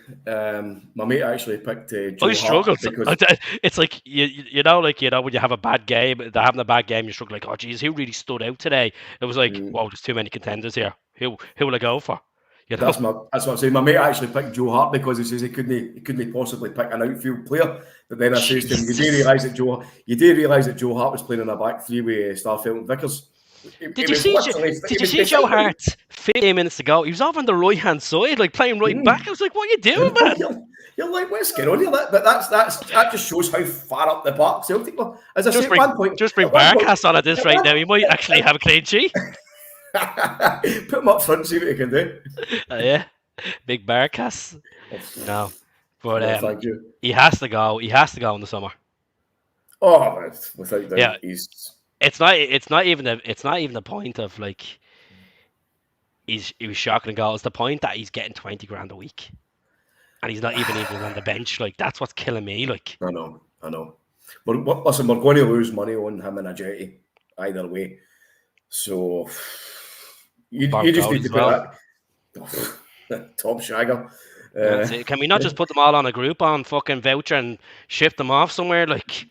B: My mate actually picked
A: I
B: Joe Hart
A: struggled.
B: because
A: It's like you know when you have a bad game, they're having a bad game, you struggle like, oh geez, who really stood out today? It was like, whoa, there's too many contenders here. Who will I go for? You know?
B: that's what I'm saying. My mate actually picked Joe Hart because he says he couldn't possibly pick an outfield player. But then I says to him, you do realise that Joe Hart was playing in a back three with Starfelt and Vickers.
A: Did you see Joe Hart 15 minutes ago? He was over on the right hand side, like playing right back. I was like, what are you doing, man?
B: You're like, what's going on here? But that just shows how far up the park Celtic were. As I say, at one point,
A: just bring Barkas on at this right now. He might actually have a clean sheet.
B: Put him up front, see what he can do.
A: Yeah, big Barkas. No, but
B: thank you.
A: He has to go. He has to go in the summer.
B: Oh, without doubt,
A: yeah.
B: he's.
A: It's not even the point of like he was shocking goal. It's the point that he's getting 20 grand a week, and he's not even on the bench. Like that's what's killing me. Like
B: I know. But listen, we're going to lose money on him and Ajeti either way. So you just need to put that top shagger.
A: Can we not just put them all on a group on fucking voucher and shift them off somewhere? Like,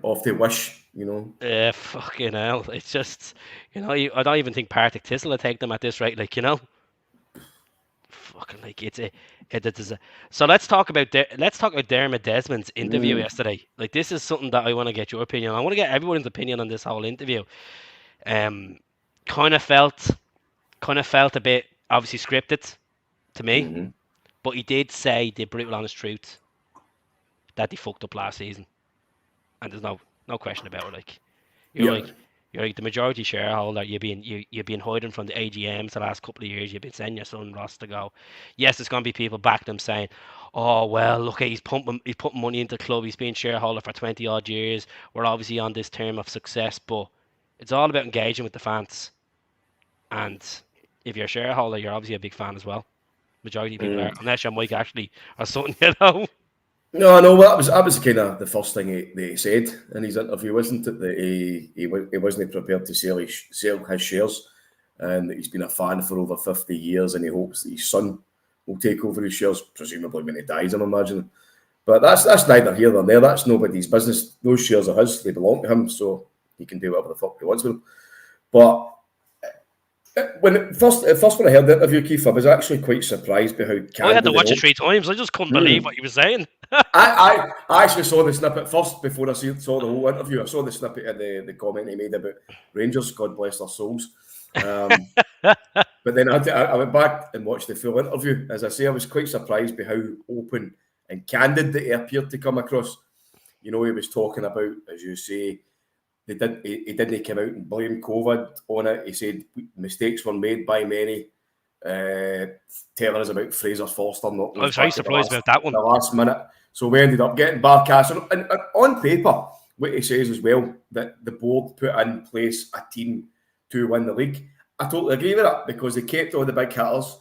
B: off they wish, you know.
A: Fucking hell! It's just, you know, I don't even think Partick Thistle will take them at this rate. Like, you know, fucking like So let's talk about Dermot Desmond's interview yesterday. Like, this is something that I want to get your opinion on. I want to get everyone's opinion on this whole interview. Kind of felt a bit obviously scripted to me. But he did say the brutal honest truth that they fucked up last season, and there's no question about it. Like you're like the majority shareholder. You've been hiding from the AGMs the last couple of years. You've been saying your son Ross to go. Yes, there's going to be people back them saying, "Oh well, look, he's putting money into the club. He's been shareholder for 20 odd years. We're obviously on this term of success." But it's all about engaging with the fans, and if you're a shareholder, you're obviously a big fan as well. Majority of people are, unless you're Mike Ashley or something, you know.
B: No, well, that was kind of the first thing he said in his interview, wasn't it? That he wasn't prepared to sell his shares, and that he's been a fan for over 50 years, and he hopes that his son will take over his shares, presumably when he dies, I'm imagining. But that's neither here nor there. That's nobody's business. Those shares are his; they belong to him, so he can do whatever the fuck he wants with them. But first when I heard the interview, Keith, I was actually quite surprised by how candid.
A: I had to watch it 3 times. I just couldn't believe what he was saying.
B: I actually saw the snippet first before I saw the whole interview. I saw the snippet of the comment he made about Rangers. God bless their souls. But then I went back and watched the full interview. As I say, I was quite surprised by how open and candid that he appeared to come across. You know, he was talking about, as you say, he didn't come out and blame COVID on it. He said mistakes were made by many. Telling us about Fraser Forster. I
A: was very surprised about that one.
B: The last minute. So we ended up getting Barkas. And on paper, what he says as well, that the board put in place a team to win the league. I totally agree with that because they kept all the big hitters.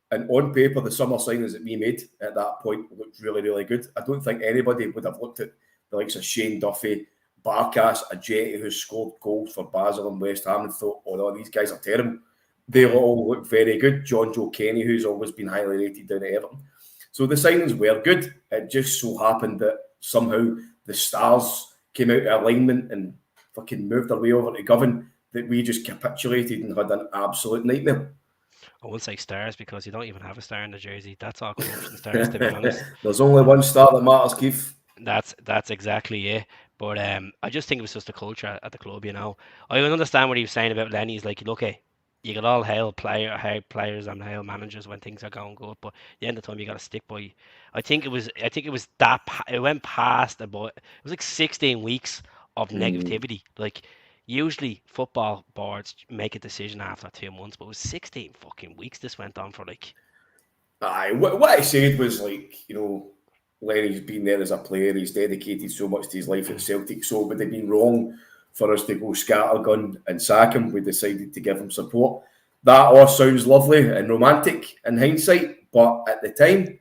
B: And on paper, the summer signings that we made at that point looked really, really good. I don't think anybody would have looked at the likes of Shane Duffy, Barkas, Ajeti, who scored goals for Basel and West Ham, and thought, oh no, these guys are terrible. They all look very good. John Joe Kenny, who's always been highly rated down at Everton. So the signings were good. It just so happened that somehow the stars came out of alignment and fucking moved their way over to Govan, that we just capitulated and had an absolute nightmare.
A: I won't say stars because you don't even have a star in the jersey. That's all corruption stars, to be honest.
B: There's only one star that matters, Keith.
A: That's exactly it. But I just think it was just the culture at the club, you know. I understand what he was saying about Lenny. He's like, look, you can all hail players and hail managers when things are going good, but at the end of the time you got to stick by. I think it was that it went past about, it was like 16 weeks of negativity. Like usually football boards make a decision after 2 months, but it was 16 fucking weeks this went on for. Like
B: Aye, what I said was like, Lenny's been there as a player. He's dedicated so much to his life at Celtic. So it would have been wrong for us to go scattergun and sack him. We decided to give him support. That all sounds lovely and romantic in hindsight, but at the time,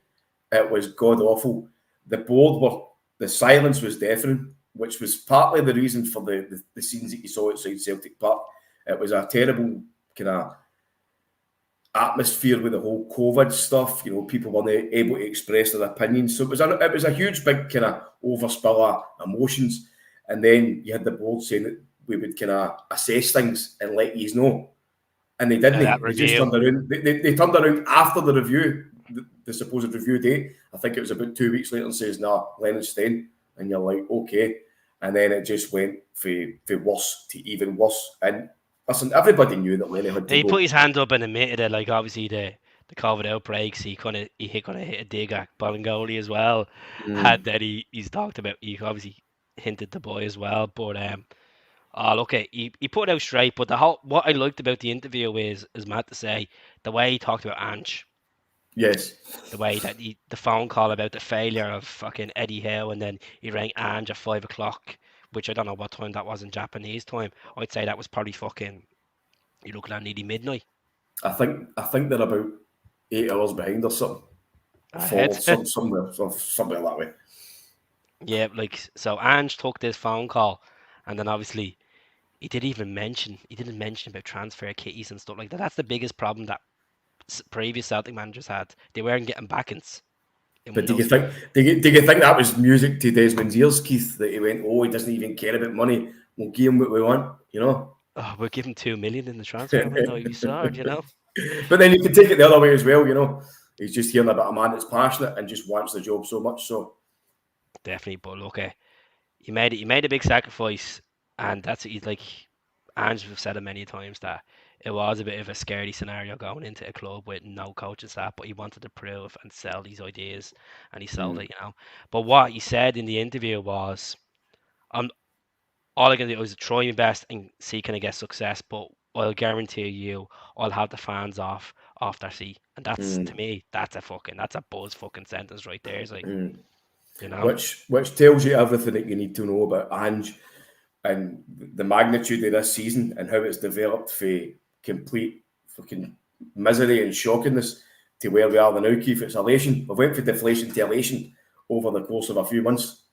B: it was god awful. The silence was deafening, which was partly the reason for the scenes that you saw outside Celtic Park. It was a terrible kind of atmosphere with the whole COVID stuff. People weren't able to express their opinions. So it was a huge big kind of overspill of emotions. And then you had the board saying that we would kind of assess things and let you know. And they didn't. They just turned around. They turned around after the review, the supposed review date. I think it was about 2 weeks later and says, "Nah, Lennon's staying." And you're like, okay. And then it just went from worse to even worse. And listen, everybody knew that Lennon had to
A: He
B: go.
A: put his hand up and admitted it. Like obviously the COVID outbreaks, he kind of hit a dig at Bolingoli as well. Had that he's talked about. He obviously hinted the boy as well, but look, he put it out straight. But what I liked about the interview is Matt to say the way he talked about Ange.
B: Yes.
A: The way that the phone call about the failure of fucking Eddie Howe, and then he rang Ange at 5 o'clock, which I don't know what time that was in Japanese time. I'd say that was probably fucking, you're looking at nearly midnight.
B: I think they're about 8 hours behind or something. Somewhere that way.
A: Yeah, so Ange took this phone call, and then obviously he didn't mention about transfer kitties and stuff like that. That's the biggest problem that previous Celtic managers had. They weren't getting backings.
B: But do you think that was music to Desmond's ears, Keith? That he went, "Oh, he doesn't even care about money. We'll give him what we want,"
A: Oh, we're giving 2 million in the transfer window. You saw it,
B: But then you can take it the other way as well. He's just hearing about a man that's passionate and just wants the job so much. So
A: definitely, but look, he made a big sacrifice, and that's he's like Ange have said it many times that it was a bit of a scary scenario going into a club with no coaching staff, but he wanted to prove and sell these ideas, and he sold it, But what he said in the interview was, all I can do is try my best and see can I get success, but I'll guarantee you I'll have the fans off their seat. And that's to me, that's a buzz fucking sentence right there. It's like
B: which tells you everything that you need to know about Ange and the magnitude of this season and how it's developed for complete fucking misery and shockingness to where we are now, Keith. It's elation. We went from deflation to elation over the course of a few months.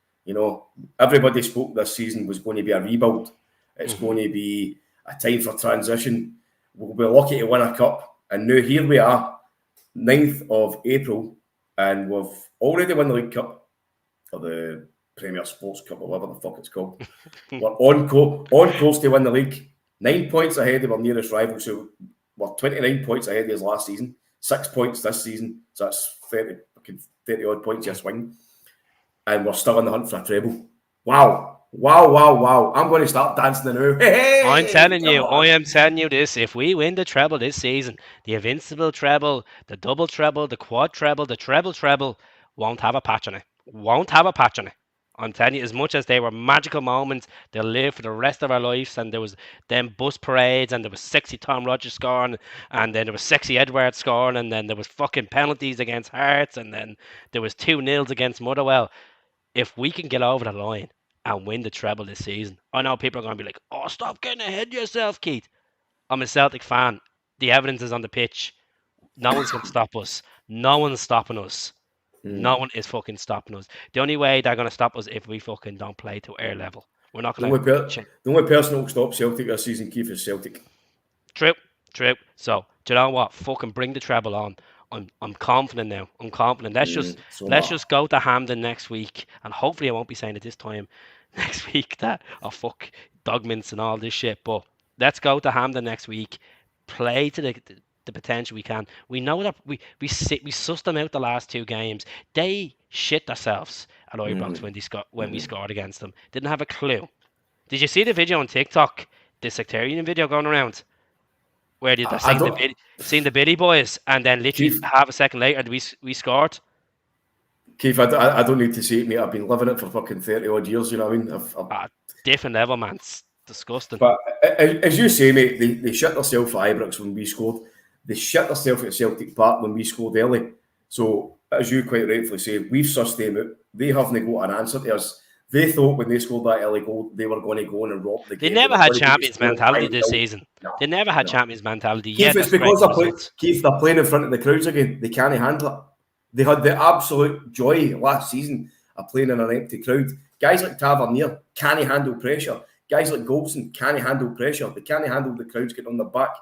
B: Everybody spoke this season was going to be a rebuild. It's going to be a time for transition. We'll be lucky to win a cup. And now here we are, 9th of April, and we've already won the League Cup, or the Premier Sports Cup, or whatever the fuck it's called. We're on course to win the league. 9 points ahead of our nearest rival. So we're 29 points ahead of us last season. 6 points this season. So that's 30 odd points you swing. And we're still in the hunt for a treble. Wow. I'm going to start dancing now. Hey,
A: I am telling you this. If we win the treble this season, the invincible treble, the double treble, the quad treble, the treble won't have a patch on it. I'm telling you, as much as they were magical moments, they'll live for the rest of our lives. And there was them bus parades, and there was sexy Tom Rogic scoring, and then there was sexy Edward scoring, and then there was fucking penalties against Hearts, and then there was 2-0 against Motherwell. If we can get over the line and win the treble this season, I know people are going to be like, "Oh, stop getting ahead of yourself, Keith." I'm a Celtic fan. The evidence is on the pitch. No one's going to stop us. No one's stopping us. No one is fucking stopping us. The only way they're going to stop us if we fucking don't play to our level. We're not going
B: to. The only person who will stop Celtic this season, Keith, is Celtic.
A: True. So, do you know what? Fucking bring the treble on. I'm confident now. I'm confident. Let's just go to Hampden next week, and hopefully I won't be saying it this time next week that fuck dogmints and all this shit. But let's go to Hampden next week. Play to the potential we can. We know that we sussed them out the last 2 games. They shit themselves at Ibrox when we scored against them. Didn't have a clue. Did you see the video on TikTok? The sectarian video going around? Where did they seen the Biddy boys, and then literally half a second later we scored?
B: Keith, I don't need to say it, mate. I've been living it for fucking 30 odd years, you know what I mean?
A: Different level, man. It's disgusting.
B: But as you say, mate, they shit themselves at Ibrox when we scored. They shit themselves at Celtic Park when we scored early. So, as you quite rightfully say, we've sussed them out. They haven't got an answer to us. They thought when they scored that early goal, they were going to go on and rob the
A: They
B: game.
A: never had champions mentality this
B: No,
A: season. They never had champions mentality.
B: Keith,
A: Yeah,
B: it's
A: that's great
B: because
A: results.
B: they're playing in front of the crowds again. They can't handle it. They had the absolute joy last season of playing in an empty crowd. Guys like Tavernier can't handle pressure. Guys like Goldson can't handle pressure. They can't handle the crowds getting on their back.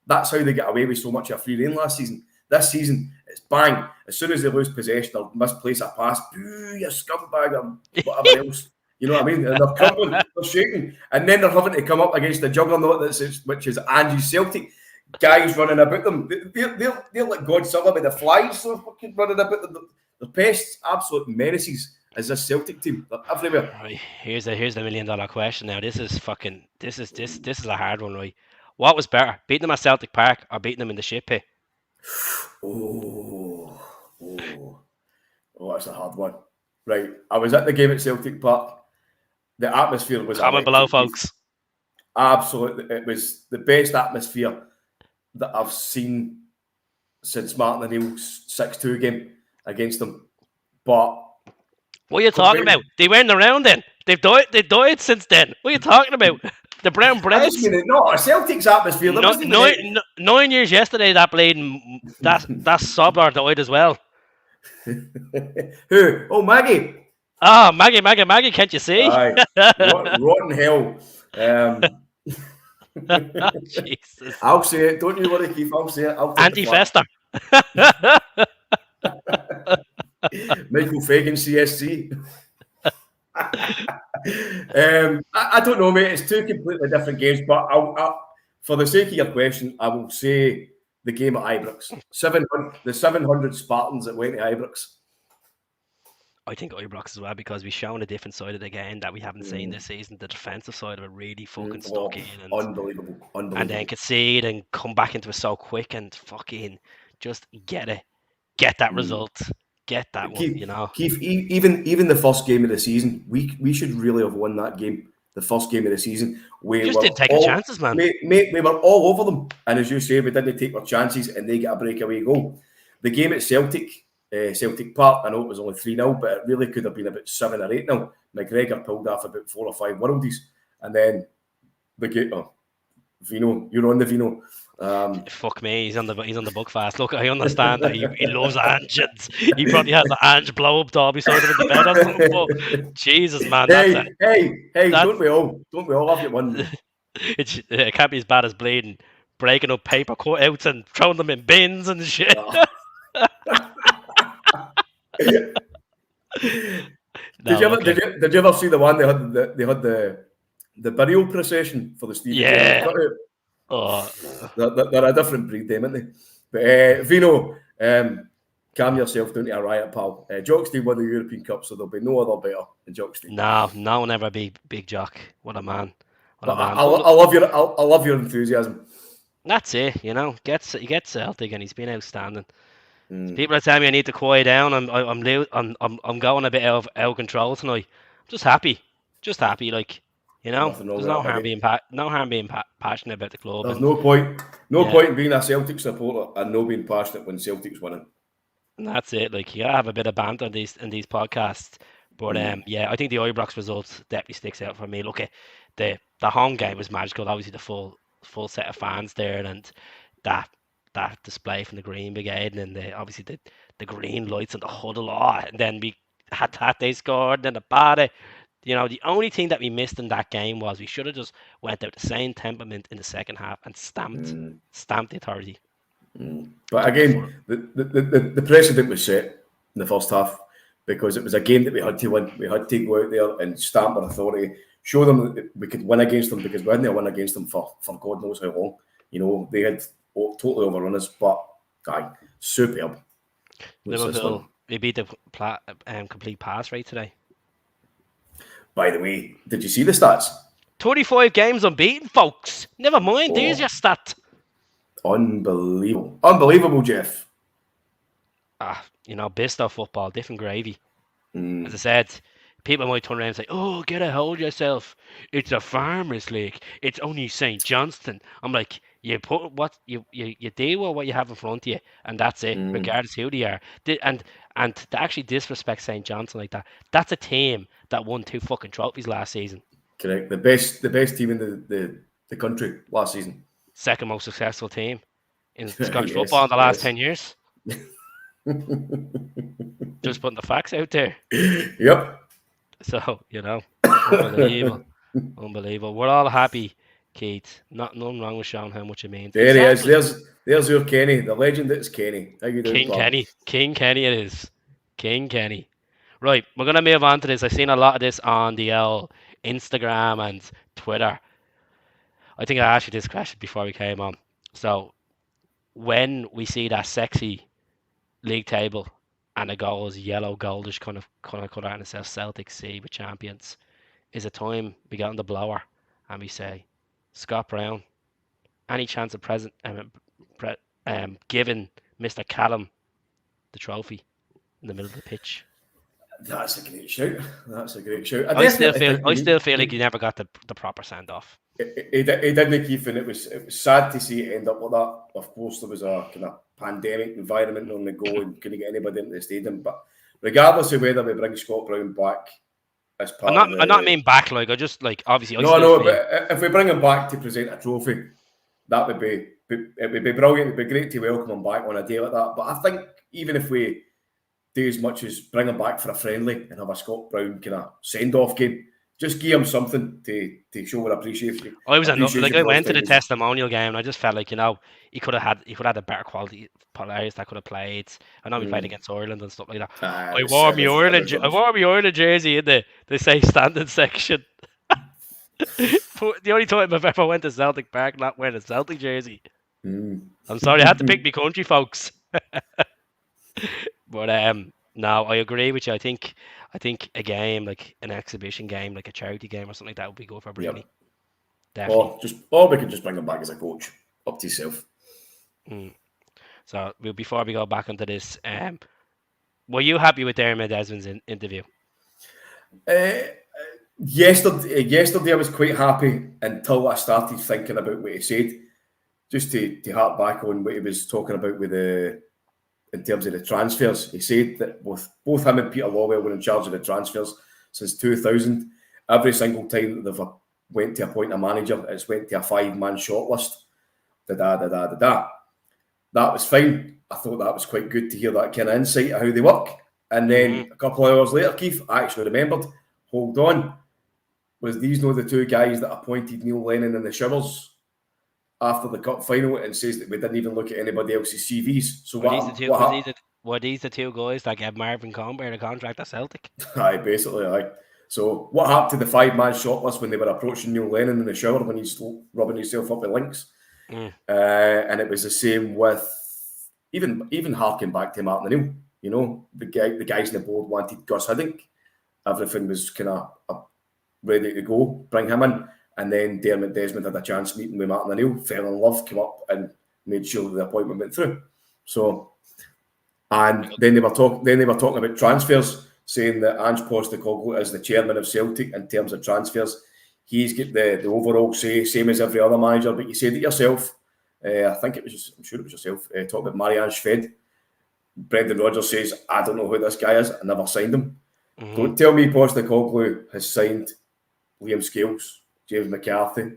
B: That's how they get away with so much of free rein last season. This season, it's bang. As soon as they lose possession or misplace a pass, boo, you scumbag, or whatever else. You know what I mean? And they're crumbling, they're shaking. And then they're having to come up against the juggernaut, which is Ange Celtic. Guys running about them. They're like Godzilla with the flies. They're fucking running about them. The pests, absolute menaces, is this Celtic team. They're everywhere.
A: Right, here's the $1 million question now. This is a hard one, right? What was better, beating them at Celtic Park or beating them in the shit pit?
B: Oh, that's a hard one. Right, I was at the game at Celtic Park. The atmosphere was
A: comment below, folks.
B: Absolutely, it was the best atmosphere that I've seen since Martin O'Neill's 6-2 game against them. But
A: what are you talking about? They weren't around then. They've died since then. What are you talking about? The brown breads.
B: No, Celtic's atmosphere.
A: 9 years yesterday. That bleeding that Sobler died as well.
B: Who? Oh, Maggie.
A: Ah, Maggie, can't you see?
B: Aye. Rotten hell.
A: Jesus.
B: I'll say it. Don't you worry, Keith. I'll say it.
A: Anti-Fester.
B: Michael Fagan, CSC. I don't know, mate. It's two completely different games. But for the sake of your question, I will say the game at Ibrox. The 700 Spartans that went to Ibrox.
A: I think Ibrox as well, because we've shown a different side of the game that we haven't seen this season. The defensive side of it really fucking stuck in. And,
B: unbelievable.
A: And then concede and come back into it so quick and fucking just get that result. Get that
B: Keith,
A: one, you know.
B: Keith, even the first game of the season, we should really have won that game. The first game of the season. We
A: just didn't take our chances, man.
B: Mate, we were all over them. And as you say, we didn't take our chances and they get a breakaway goal. The game at Celtic Park, I know it was only 3-0, but it really could have been about 7 or 8-0. McGregor pulled off about 4 or 5 worldies. And then the game, Vino, you're on the Vino.
A: Fuck me, he's on the book fast. Look, I understand that he loves Ange, and he probably has the Ange blow up doll beside him in the bed or something. But Jesus, man,
B: hey, don't we all have it one?
A: It can't be as bad as bleeding, breaking up paper cutouts and throwing them in bins and shit.
B: Did you ever see the one they had the burial procession for the Steve?
A: Yeah.
B: They're a different breed, them, aren't they? But Vino, calm yourself down to a riot, pal. Jockstein won the European Cup, so there'll be no other better than Jockstein.
A: No one ever be Big Jock. What a man!
B: I love your enthusiasm.
A: That's it, you know. He gets Celtic, and he's been outstanding. People are telling me I need to quiet down. I'm going a bit out of control tonight. I'm just happy, like. You know, there's no harm being passionate about the club.
B: There's no point in being a Celtic supporter and no being passionate when Celtic's winning.
A: And that's it. Like, you gotta have a bit of banter in these podcasts. But I think the Ibrox result definitely sticks out for me. Look, at the home game was magical. Obviously, the full set of fans there, and that display from the Green Brigade, and then obviously the green lights and the huddle. And then we had they scored, and then the Paddy. You know, the only thing that we missed in that game was we should have just went out the same temperament in the second half and stamped the authority.
B: But again, the precedent was set in the first half because it was a game that we had to win. We had to go out there and stamp our authority, show them that we could win against them, because we hadn't won against them for God knows how long. You know, they had totally overrun us, but superb.
A: Liverpool, we beat the complete pass rate today.
B: By the way, did you see the stats?
A: 35 games unbeaten, folks. Never mind, there's your stat.
B: Unbelievable, Jeff.
A: You know, Bisto football, different gravy. As I said, people might turn around and say, "Oh, get a hold of yourself. It's a farmers' league. It's only St. Johnstone." I'm like, You put what you deal with what you have in front of you, and that's it, regardless who they are. And to actually disrespect St. Johnstone like that, that's a team that won 2 fucking trophies last season.
B: Correct. The best team in the country last season.
A: Second most successful team in Scottish
B: Yes,
A: football in the last
B: yes.
A: 10 years. Just putting the facts out there.
B: Yep.
A: So, unbelievable. Unbelievable. We're all happy, Keith. Nothing wrong with showing how much it means.
B: There he is.
A: Exactly.
B: There's your Kenny, the legend that's Kenny. How you doing,
A: King
B: pal?
A: Kenny. King Kenny it is. King Kenny. Right, we're going to move on to this. I've seen a lot of this on the Instagram and Twitter. I think I asked you this question before we came on. So, when we see that sexy league table and it goes yellow, goldish kind of colour and it says Celtic C with champions, is it time we get on the blower and we say, Scott Brown, any chance of giving Mr. Callum the trophy in the middle of the pitch?
B: That's a great shout. That's a great shout.
A: I still feel like you never got the proper send off.
B: He didn't, Keith, and it was sad to see it end up like that. Of course, there was a kind of pandemic environment on the go and couldn't get anybody into the stadium. But regardless of whether we bring Scott Brown back as part of
A: I'm not mean back, like I just like obviously.
B: But if we bring him back to present a trophy, that would be it would be brilliant. It'd be great to welcome him back on a day like that. But I think even if we do as much as bring him back for a friendly and have a Scott Brown kind of send off game, just give him something to show our appreciation.
A: I went to the testimonial game and I just felt like he could have had a better quality players that could have played. I know we played against Ireland and stuff like that. I wore my Ireland jersey in the say standing section. The only time I've ever went to Celtic Park not wearing a Celtic jersey. I'm sorry, I had to pick my country, folks. But no, I agree with you. I think a game like an exhibition game, like a charity game or something like that, would be good for Bruni.
B: Definitely. Or we could just bring him back as a coach. Up to yourself.
A: So before we go back into this, were you happy with Dermot Desmond's interview?
B: Yesterday I was quite happy until I started thinking about what he said. Just to hark back on what he was talking about in terms of the transfers. He said that both him and Peter Lawwell were in charge of the transfers since 2000. Every single time that they've went to appoint a manager, it's went to a 5-man shortlist. That was fine. I thought that was quite good to hear that kind of insight of how they work. And then a couple of hours later, Keith, I actually remembered, hold on, was these the 2 guys that appointed Neil Lennon in the showers after the cup final and says that we didn't even look at anybody else's CVs. So
A: were these the 2 guys that gave Marvin Comber a contract at Celtic?
B: Aye, basically, aye. So what happened to the 5-man shortlist when they were approaching Neil Lennon in the shower when he's rubbing himself up with links? And it was the same with even harking back to Martin O'Neill. The guys on the board wanted Gus Hiddink. Everything was kind of ready to go. Bring him in. And then Dermot Desmond had a chance meeting with Martin O'Neill, fell in love, came up and made sure the appointment went through. So, and then they were talking about transfers, saying that Ange Postecoglou is the chairman of Celtic in terms of transfers. He's got the overall say, same as every other manager. But you said it yourself. I'm sure it was yourself. Talk about Marianne Shved. Brendan Rodgers says, I don't know who this guy is. I never signed him. Don't tell me Postecoglou has signed Liam Scales, James McCarthy.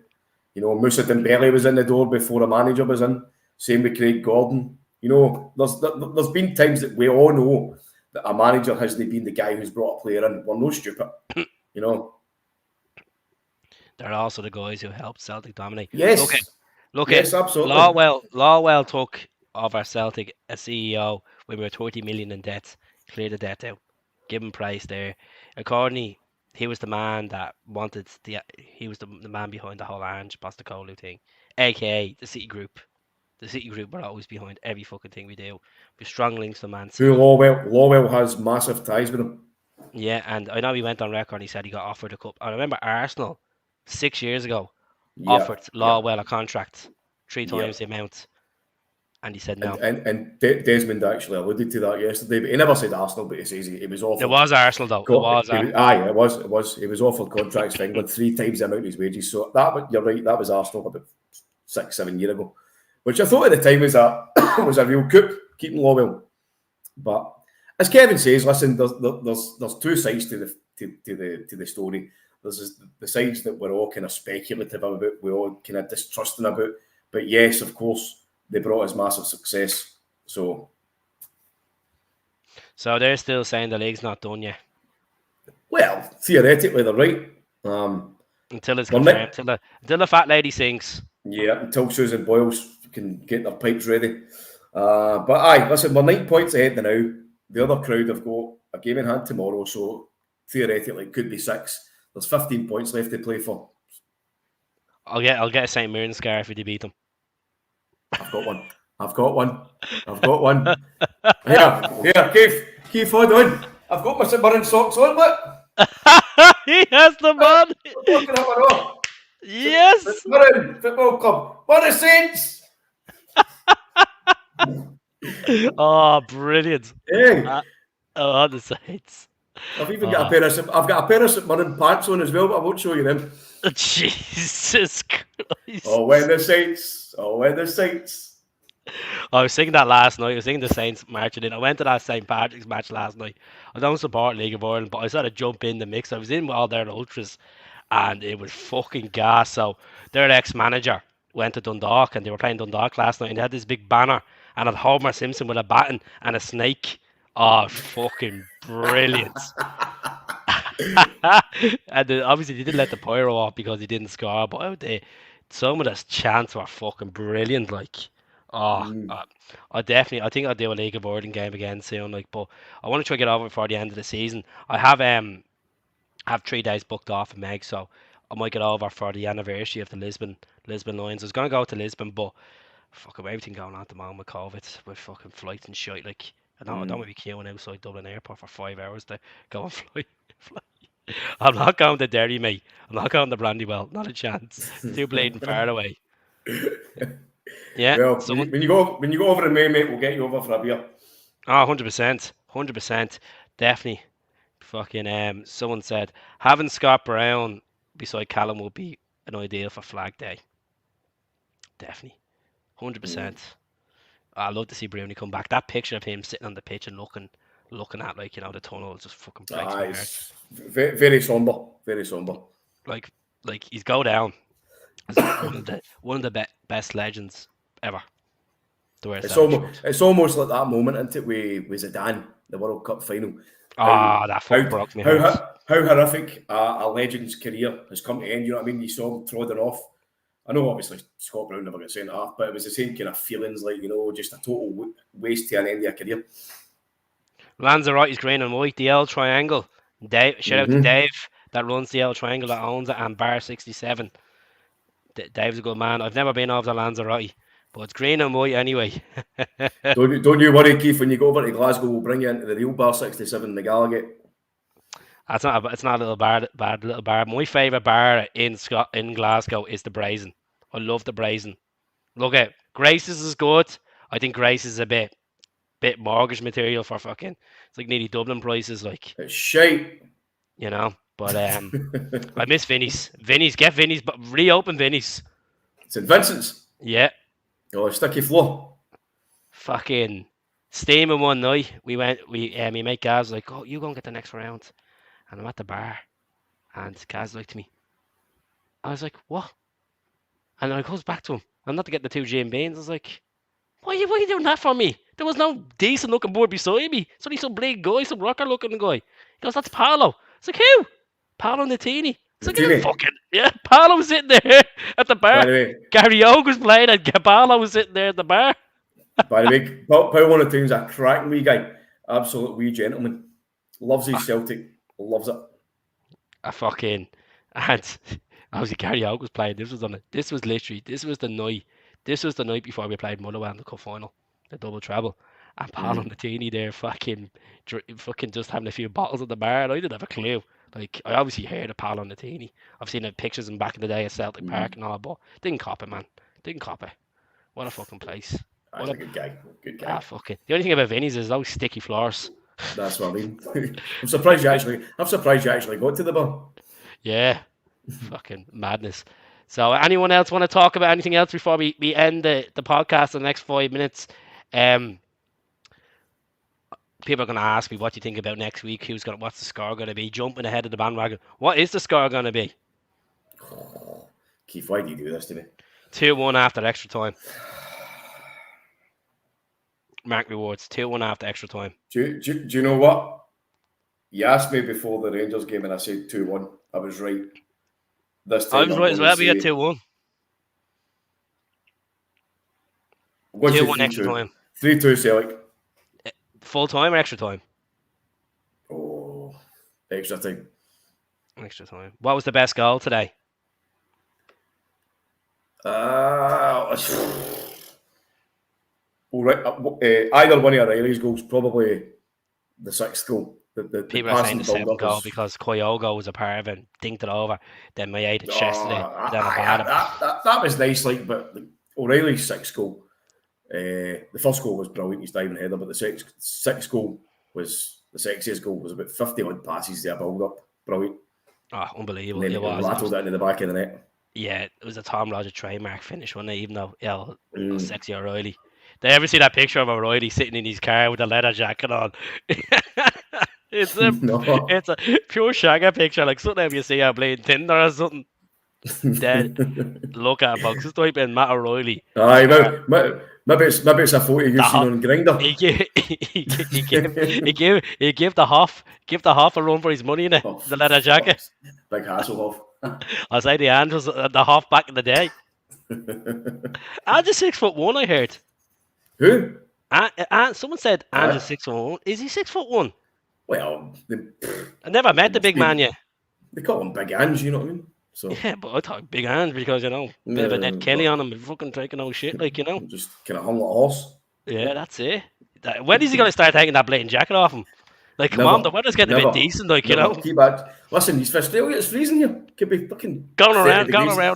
B: Moussa Dembele was in the door before a manager was in. Same with Craig Gordon. There's been times that we all know that a manager hasn't been the guy who's brought a player in. We're no stupid.
A: They're also the guys who helped Celtic dominate.
B: Yes.
A: Yes,
B: absolutely.
A: Lawwell took over Celtic a CEO when we were 30 million in debt. Clear the debt out. Give him price there. Accordingly, he was the man that wanted he was the man behind the whole Ange Postecoglou thing, aka the City Group. The City Group were always behind every fucking thing we do. With strong links to Man City.
B: Lawwell has massive ties with him.
A: Yeah, and I know he went on record and he said he got offered a cup. I remember Arsenal 6 years ago offered Lawwell a contract 3 times the amount. And he said no.
B: And Desmond actually alluded to that yesterday, but he never said Arsenal, but he says he was offered.
A: It was Arsenal, though.
B: It was. He was offered contracts for England 3 times the amount of his wages. So you're right, that was Arsenal about 6-7 years ago, which I thought at the time was a was a real coup, keeping Lawwell. But as Kevin says, listen, there's two sides to the story. There's the sides that we're all kind of speculative about, we're all kind of distrusting about. But yes, of course, they brought us massive success. So
A: they're still saying the league's not done yet.
B: Well, theoretically, they're right.
A: Until it's confirmed, until the fat lady sings.
B: Yeah, until Susan Boyles can get their pipes ready. But aye, listen, we're 9 points ahead now. The other crowd have got a game in hand tomorrow, so theoretically it could be 6. There's 15 points left to play for.
A: I'll get a St. Mirren scarf if you beat them.
B: I've got one. Here, Keith, hold on. I've got my St. Mirren socks on, look.
A: He has the man.
B: Look at that one on.
A: Yes.
B: St. Mirren Football Club. What a Saints!
A: Oh, brilliant!
B: Yeah.
A: The Saints.
B: I've even got a pair of St. Mirren pants on as well, but I won't show you them.
A: Jesus Christ!
B: Oh, when the Saints!
A: I was singing that last night. I was singing the Saints marching in. I went to that St. Patrick's match last night. I don't support League of Ireland, but I sort of jump in the mix. I was in with all their ultras, and it was fucking gas. So their ex-manager went to Dundalk, and they were playing Dundalk last night, and they had this big banner, and had Homer Simpson with a baton and a snake. Oh, fucking brilliant! And obviously they didn't let the pyro off because he didn't score, but some of the chants were fucking brilliant. Like, I think I'll do a League of Ireland game again soon. Like, but I want to try to get over it before the end of the season. I have 3 days booked off in Meg, so I might get over for the anniversary of the Lisbon Lions. I was gonna go to Lisbon, but fucking everything going on at the moment with COVID, with fucking flights and shit. Like, I don't want to be queuing outside Dublin Airport for 5 hours to go and fly. I'm not going to Derry, mate. I'm not going to Brandywell. Not a chance. It's too bleeding far away. Yeah.
B: Well, when you go over in May, mate, we'll get you over for a beer.
A: Oh, 100%. Definitely. Fucking someone said having Scott Brown beside Callum would be an ideal for Flag Day. Definitely. 100%. I'd love to see Brownie come back. That picture of him sitting on the pitch and looking at, like, the tunnel just fucking breaks my heart.
B: Very, very somber. Very somber.
A: Like he's go down as one of the best legends ever.
B: It's almost like that moment, isn't it, with Zidane, the World Cup final.
A: That fucking broke me.
B: How horrific a legend's career has come to end. You know what I mean? You saw him trodden off. I know, obviously, Scott Brown never got sent off, but it was the same kind of feelings, like, just a total waste to an end of your career.
A: Lanzarote's green and white, the L triangle. Shout out to Dave that runs the L triangle, that owns it, and Bar 67. Dave's a good man. I've never been over to Lanzarote, but it's green and white anyway.
B: Don't you worry, Keith. When you go over to Glasgow, we'll bring you into the real Bar 67, the Gallagher.
A: It's not a little bad little bar. My favourite bar in Glasgow is the Brazen. I love the Brazen. Look at Grace's is good. I think Grace is a bit mortgage material for fucking. It's like nearly Dublin prices, like.
B: It's shite.
A: But I miss Vinny's. Get Vinny's, but reopen Vinny's.
B: St. Vincent's.
A: Yeah.
B: Oh, sticky floor.
A: Fucking steaming one night. We mate Gaz like, oh, you go and get the next round. And I'm at the bar, and Gaz like to me. I was like, what? And then I goes back to him. I'm not to get the 2 gin beans. I was like, why are you doing that for me? There was no decent looking boy beside me. It's only some big guy, some rocker looking guy. He goes, that's Paolo. It's like, who? Paolo Nutini. It's like, Paolo was sitting there at the bar.
B: By the way,
A: Gary Oak was playing, and Paolo was sitting there at the bar.
B: By the way, Paolo Nutini's a cracking wee guy. Absolute wee gentleman. Loves his Celtic. Loves it. And
A: obviously Gary Oak was playing. This was the night before we played Motherwell in the cup final, the double treble, and Paolo Nutini there fucking just having a few bottles at the bar, and I didn't have a clue. Like, I obviously heard of Paolo Nutini. I've seen the pictures of him back in the day at Celtic Park and all, but didn't cop it, man. Didn't cop it. What a fucking place.
B: That's a good guy. Good guy.
A: Fucking. The only thing about Vinny's is those sticky floors.
B: That's what I mean. I'm surprised you actually got to the bar.
A: Yeah. Fucking madness. So, anyone else want to talk about anything else before we end the podcast in the next 5 minutes? People are going to ask me, what do you think about next week? What's the score going to be? Jumping ahead of the bandwagon. What is the score going to be?
B: Keith, why do you do this to me?
A: 2-1 after extra time. Mark rewards. 2-1 after extra time.
B: Do you know what? You asked me before the Rangers game and I said 2-1. I was right. This time
A: I was right as well. We got 2-1. 2-1 extra time.
B: 3-2 Celtic.
A: Full time or extra time?
B: Oh, extra time.
A: Extra time. What was the best goal today?
B: All right. Either one of O'Reilly's goals, probably the sixth goal. The
A: People are saying the seventh goal because Kyogo was a part of it, dinked it over. Then Maeda chested it.
B: That was nice, but O'Reilly's sixth goal. The first goal was brilliant, his diving header, but the sixth goal was the sexiest goal. Was about 50 odd passes there, build up, brilliant.
A: Oh, unbelievable!
B: And then it rattled it into the back of the net.
A: Yeah, it was a Tom Roger trademark finish, wasn't it? Even though it was sexy O'Reilly. Did you ever see that picture of O'Reilly sitting in his car with a leather jacket on? It's a pure shagger picture, like something you see on playing Tinder or something. Dead. Look at it, folks. This type in Matt O'Reilly.
B: Aye, maybe it's a photo you've seen on Grindr.
A: He gave the Hoff a run for his money in it. The leather jacket.
B: Big Hasselhoff.
A: I say the Ange was the Hoff back in the day. Ange is 6'1", I heard.
B: Who?
A: Someone said Ange is 6'1". Is he 6'1"?
B: Well,
A: I never met the big man yet.
B: They call him Big Ange, you know what I mean? So
A: yeah, but I thought Big Ange because bit of a Ned Kelly on him, fucking taking no shit,
B: just kind of hung like a horse.
A: Yeah, that's it. When is he going to start taking that blatant jacket off him? Come on, the weather's getting a bit decent,
B: Keep back. Listen, he's for Australia, it's freezing here. Could be fucking
A: going around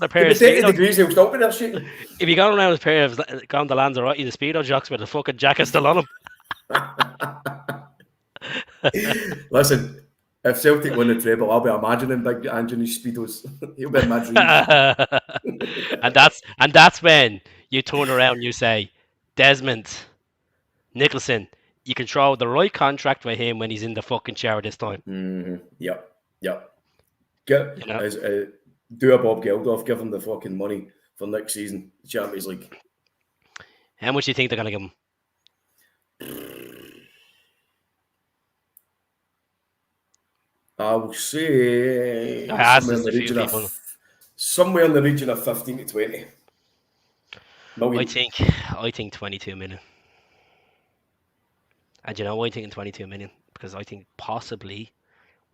A: a pair of
B: 30 degrees, he'll stop with that shit.
A: If you're going around with a pair of going to Lanzarote, the Speedo jocks with the fucking jacket still on him.
B: Listen, if Celtic win the treble, I'll be imagining Big Ange in his Speedos. He'll be in my dreams.
A: and that's when you turn around and you say, Desmond, Nicholson, you can throw the right contract with him when he's in the fucking shower this time.
B: Mm-hmm. Yep. Do a Bob Geldof, give him the fucking money for next season, Champions League.
A: How much do you think they're going to give him?
B: I will say somewhere in the region of 15 to 20 million.
A: I think 22 million. And you know why I'm thinking 22 million? Because I think possibly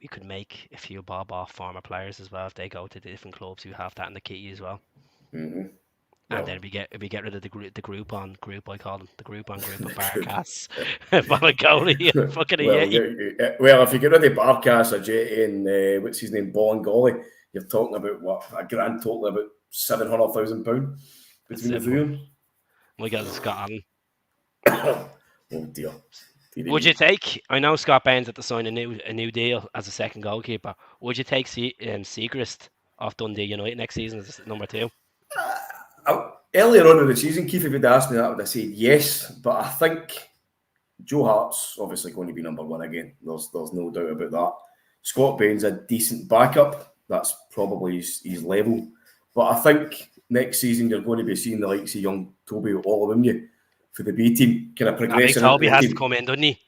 A: we could make a few bob off former players as well if they go to the different clubs who have that in the kitty as well.
B: Mm-hmm.
A: And then we get rid of the Groupon group, I call them the Groupon group of Barcass, Balagoli, fucking
B: well, if you get rid of Barcass, Ajeti, and what's his name, Bolingoli, you're talking about a grand total of about £700,000 between the three of them.
A: We got Scott
B: Allen. Oh dear.
A: Would you take? I know Scott Bain's at to sign a new deal as a second goalkeeper. Would you take Segrist off Dundee United next season as number 2?
B: Earlier on in the season, Keith, if you'd asked me that, I would have said yes. But I think Joe Hart's obviously going to be number 1 again. There's no doubt about that. Scott Bain's a decent backup. That's probably his level. But I think next season you're going to be seeing the likes of young Toby Olawumye for the B team kind of progressing.
A: Toby has to come in, doesn't he?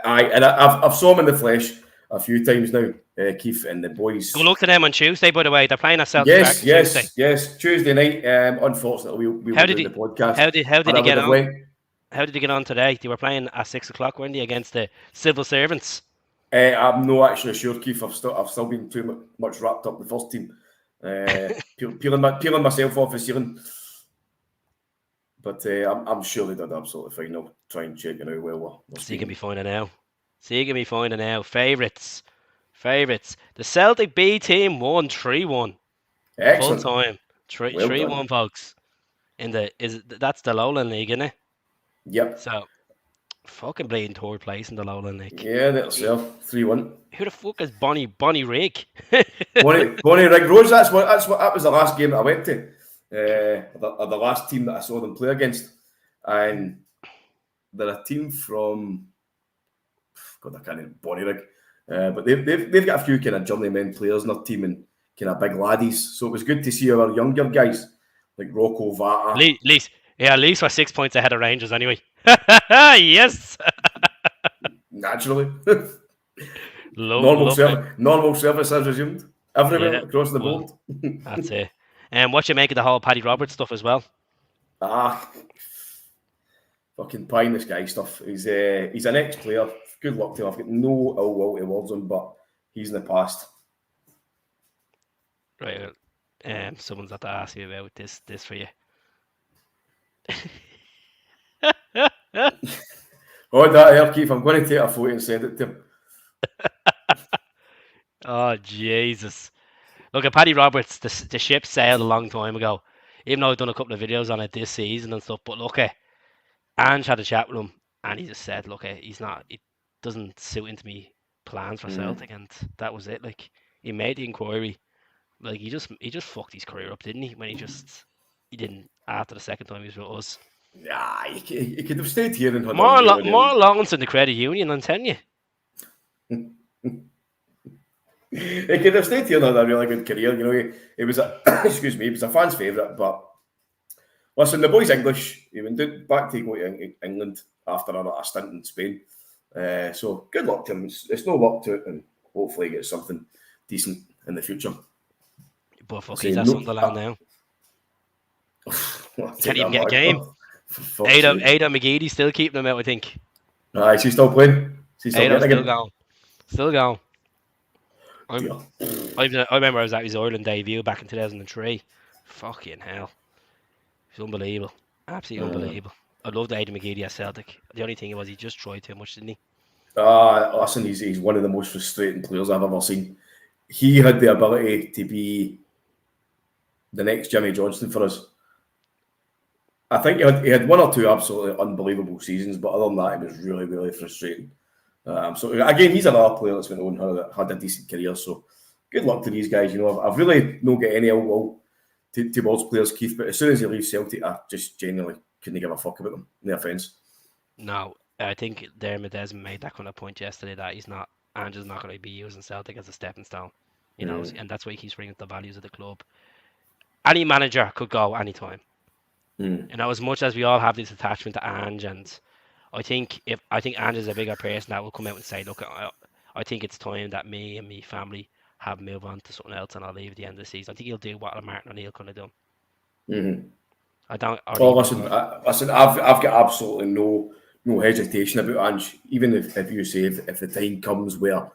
B: I've saw him in the flesh a few times now, Keith, and the boys.
A: Go look to them on Tuesday, by the way. They're playing at Celtic.
B: Yes, Tuesday night. Unfortunately, we will do the podcast.
A: How did they get on? How did they get on today? They were playing at 6 o'clock, weren't they, against the civil servants?
B: I'm not actually sure, Keith. I've still been too much wrapped up in the first team. Peeling myself off the ceiling. But I'm sure they did absolutely fine. I'll try and check it out while we're
A: So you can be finding out. Favourites. The Celtic B team won 3-1.
B: Excellent.
A: Full time. 3-1, folks. That's the Lowland League, isn't it?
B: Yep.
A: So Fucking bleeding third place in the Lowland League.
B: Yeah, that's there. 3-1.
A: Who the fuck is Bonnie Rig?
B: Bonnie Rig Rose. That was the last game that I went to. The last team that I saw them play against, and they're a team from God, I can't even Bonnie Rig, but they've got a few kind of journeyman players in their team and kind of big laddies. So it was good to see our younger guys like Rocco Vata.
A: At least we're 6 points ahead of Rangers anyway. Yes.
B: Naturally.
A: Normal
B: service has resumed everywhere across the board.
A: That's it. And what you make of the whole Paddy Roberts stuff as well?
B: Fucking pie in the sky stuff. He's an ex-player. Good luck to him. I've got no ill will towards him, but he's in the past.
A: Right. Someone's had to ask you about this for you.
B: Oh, that here, Keith. I'm going to take a photo and send it to him.
A: Oh, Jesus. Look, at Paddy Roberts, the ship sailed a long time ago. Even though I've done a couple of videos on it this season and stuff. But look, Ange had a chat with him and he just said, look, it doesn't suit into me plans for Celtic. And that was it. Like, he made the inquiry. Like, he just fucked his career up, didn't he? When he didn't, after the second time he was with us.
B: Yeah, he could have stayed here and had
A: more loans in the credit union, I'm telling you.
B: He could have stayed here and had a really good career. You know, he was a he was a fan's favourite. But listen, the boy's English. He went back to go to England after a stint in Spain. So good luck to him. It's no luck to it, and hopefully he gets something decent in the future.
A: But fuck, he's at Sunderland now. Can't even get a game. Ada McGeady still keeping him out, I think.
B: Is he still playing?
A: Still going. I remember I was at his Ireland debut back in 2003. Fucking hell. It was unbelievable. Absolutely unbelievable. I loved Ada McGeady at Celtic. The only thing was he just tried too much, didn't he?
B: Listen, he's one of the most frustrating players I've ever seen. He had the ability to be the next Jimmy Johnstone for us. I think he had one or two absolutely unbelievable seasons, but other than that, it was really, really frustrating. So again, he's another player that's went on had a decent career. So good luck to these guys. You know, I've really not got any ill will towards players, Keith. But as soon as he leaves Celtic, I just genuinely couldn't give a fuck about them. No offence.
A: No, I think Dermot Desmond made that kind of point yesterday that Ange is not going to be using Celtic as a stepping stone. You know, and that's why he keeps bringing the values of the club. Any manager could go anytime. You know, as much as we all have this attachment to Ange, and I think Ange is a bigger person that will come out and say, look, I think it's time that me and my family have moved on to something else and I'll leave at the end of the season. I think he'll do what Martin O'Neill could have done.
B: Listen, I've got absolutely no hesitation about Ange. Even if you say if the time comes where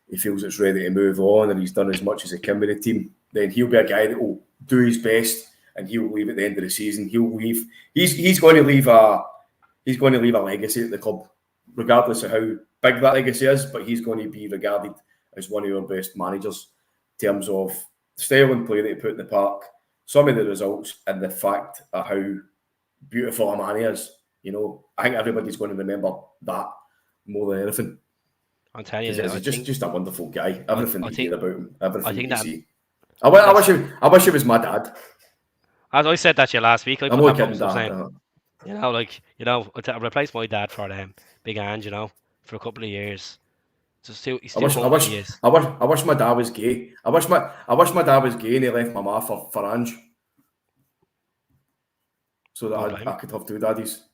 B: he feels it's ready to move on and he's done as much as he can with the team, then he'll be a guy that will do his best and he'll leave at the end of the season. He'll leave. He's going to leave a legacy at the club, regardless of how big that legacy is. But he's going to be regarded as one of our best managers in terms of the style and play that he put in the park, some of the results, and the fact of how beautiful a man he is. You know, I think everybody's going to remember that more than anything.
A: I'm telling you,
B: he's just a wonderful guy. Everything you hear about him, everything you see. I wish he was my dad.
A: As I said that to you last week,
B: I'm not kidding, Dad.
A: I replaced my dad for Big Ange, for a couple of years.
B: I wish my dad was gay. I wish my dad was gay and he left my ma for Ange, so that I could have two daddies.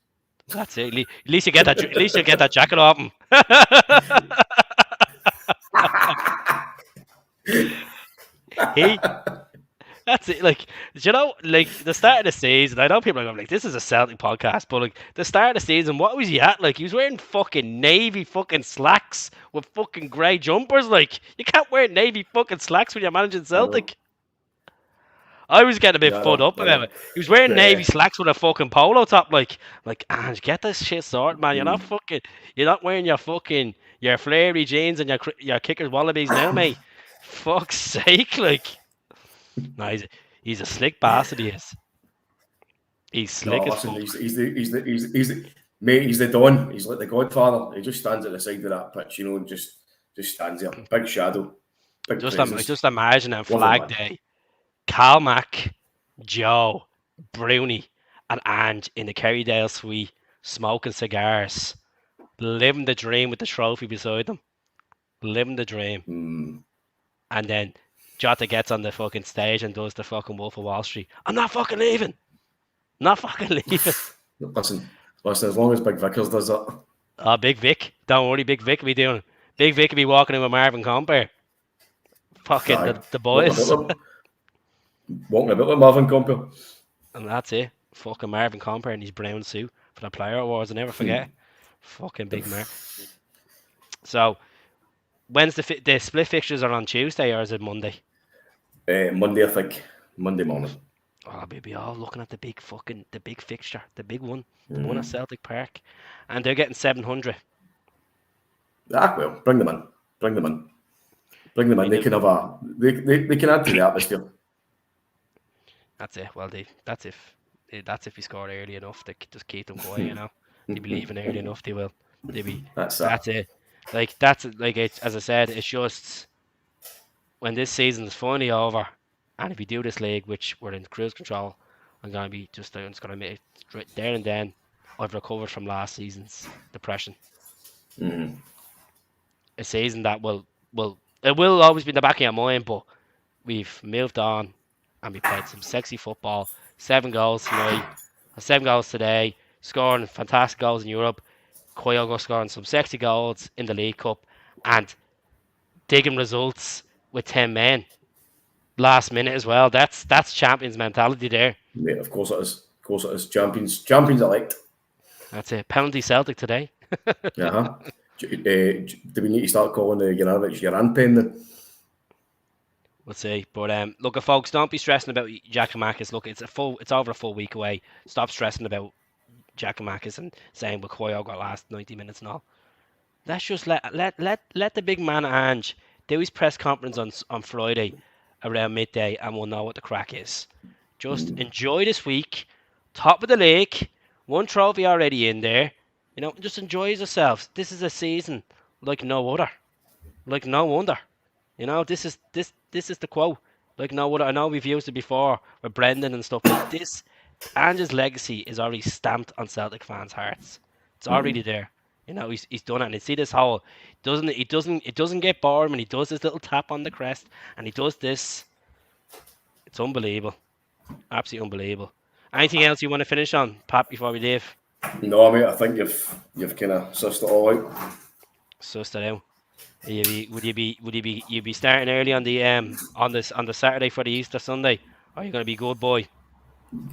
A: That's it. At least you get that. At least you get that jacket off him. That's it. Like, the start of the season, I know people are going like, this is a Celtic podcast, but like the start of the season, what was he at? Like, he was wearing fucking navy fucking slacks with fucking grey jumpers. Like, you can't wear navy fucking slacks when you're managing Celtic. I was getting a bit fed up about it. He was wearing navy slacks with a fucking polo top. Like, Ange, get this shit sorted, man. You're not wearing your flary jeans and your kickers wallabies now, mate. Fuck's sake, like. No, he's a slick bastard. He is. He's slick as fuck.
B: Mate, he's the Don. He's like the Godfather. He just stands at the side of that pitch, and just stands there. Big shadow, big presence.
A: Just imagine on
B: Love him,
A: Flag
B: man.
A: Day, Calmac, Joe, Brownie, and Ange in the Kerrydale suite, smoking cigars, living the dream with the trophy beside them, living the dream. And then Jota gets on the fucking stage and does the fucking Wolf of Wall Street. I'm not fucking leaving. Not fucking leaving.
B: Listen. As long as Big Vickers does it.
A: Oh, Big Vic. Don't worry, Big Vic will be doing it. Big Vic will be walking in with Marvin Comper. Fucking the boys.
B: Walking about with Marvin Comper.
A: And that's it. Fucking Marvin Comper in his brown suit for the Player Awards. I'll never forget. Fucking Big Mar. So, when's the split fixtures are on Tuesday or is it Monday?
B: Monday, I think. Monday morning.
A: Oh, we'll be all looking at the big fixture, the big one, the one at Celtic Park, and they're getting 700.
B: Well, bring them in. They can have they can add to the atmosphere.
A: That's it. Well, that's if we score early enough, they just keep them quiet. They be leaving early enough. They will. That's it. As I said, it's just when this season is finally over. And if we do this league, which we're in cruise control, I'm going to be just going to make it there and then. I've recovered from last season's depression. A season that will always be in the back of your mind, but we've moved on and we played some sexy football. 7 goals tonight, 7 goals today, scoring fantastic goals in Europe. Kyogo scoring some sexy goals in the League Cup and digging results with 10 men. Last minute as well. That's champions mentality there.
B: Mate, of course it is. Champions elect.
A: That's it. Penalty Celtic today.
B: Do we need to start calling the Juranovic Juran then?
A: We'll see. But look, folks, don't be stressing about Giakoumakis. Look, it's over a full week away. Stop stressing about Giakoumakis and saying well Kyogo got last 90 minutes and all. Let's just let the big man Ange do his press conference on Friday around midday and we'll know what the crack is. Just enjoy this week. Top of the league. 1 trophy already in there. Just enjoy yourselves. This is a season like no other. Like no other. This is the quote. Like no other. I know we've used it before with Brendan and stuff like this. Ange's legacy is already stamped on Celtic fans' hearts. It's already there. He's done it. And you see this whole it doesn't get boring when he does this little tap on the crest and he does this. It's unbelievable. Absolutely unbelievable. Anything else you want to finish on, Pat, before we leave?
B: No, mate, I think you've kind of sussed it all out.
A: Sussed it out. Would you be starting early on the Saturday for the Easter Sunday? Or are you going to be good boy?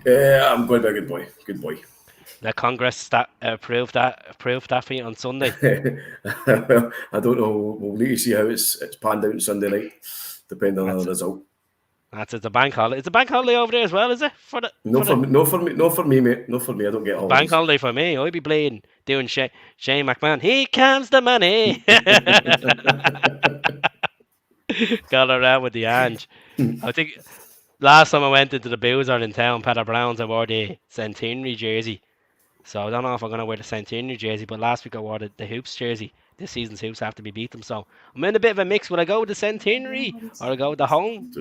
B: I'm going to be a good boy. Good boy.
A: The Congress approved that for you on Sunday.
B: I don't know. We'll need to see how it's panned out on Sunday night, depending on the result.
A: That's it. The bank holiday. It's a bank holiday over there as well, is it?
B: No for me, mate. No for me. I don't get holidays.
A: Bank holiday for me. I'll be bleeding doing Shane McMahon. Here comes the money. Got around with the Ange. I think last time I went into the Boozer in town, Peter Browns, I wore the Centenary jersey. So I don't know if I'm going to wear the Centenary jersey, but last week I wore the Hoops jersey. This season's Hoops have to be Beaton. So I'm in a bit of a mix. Will I go with the Centenary or I go with the home?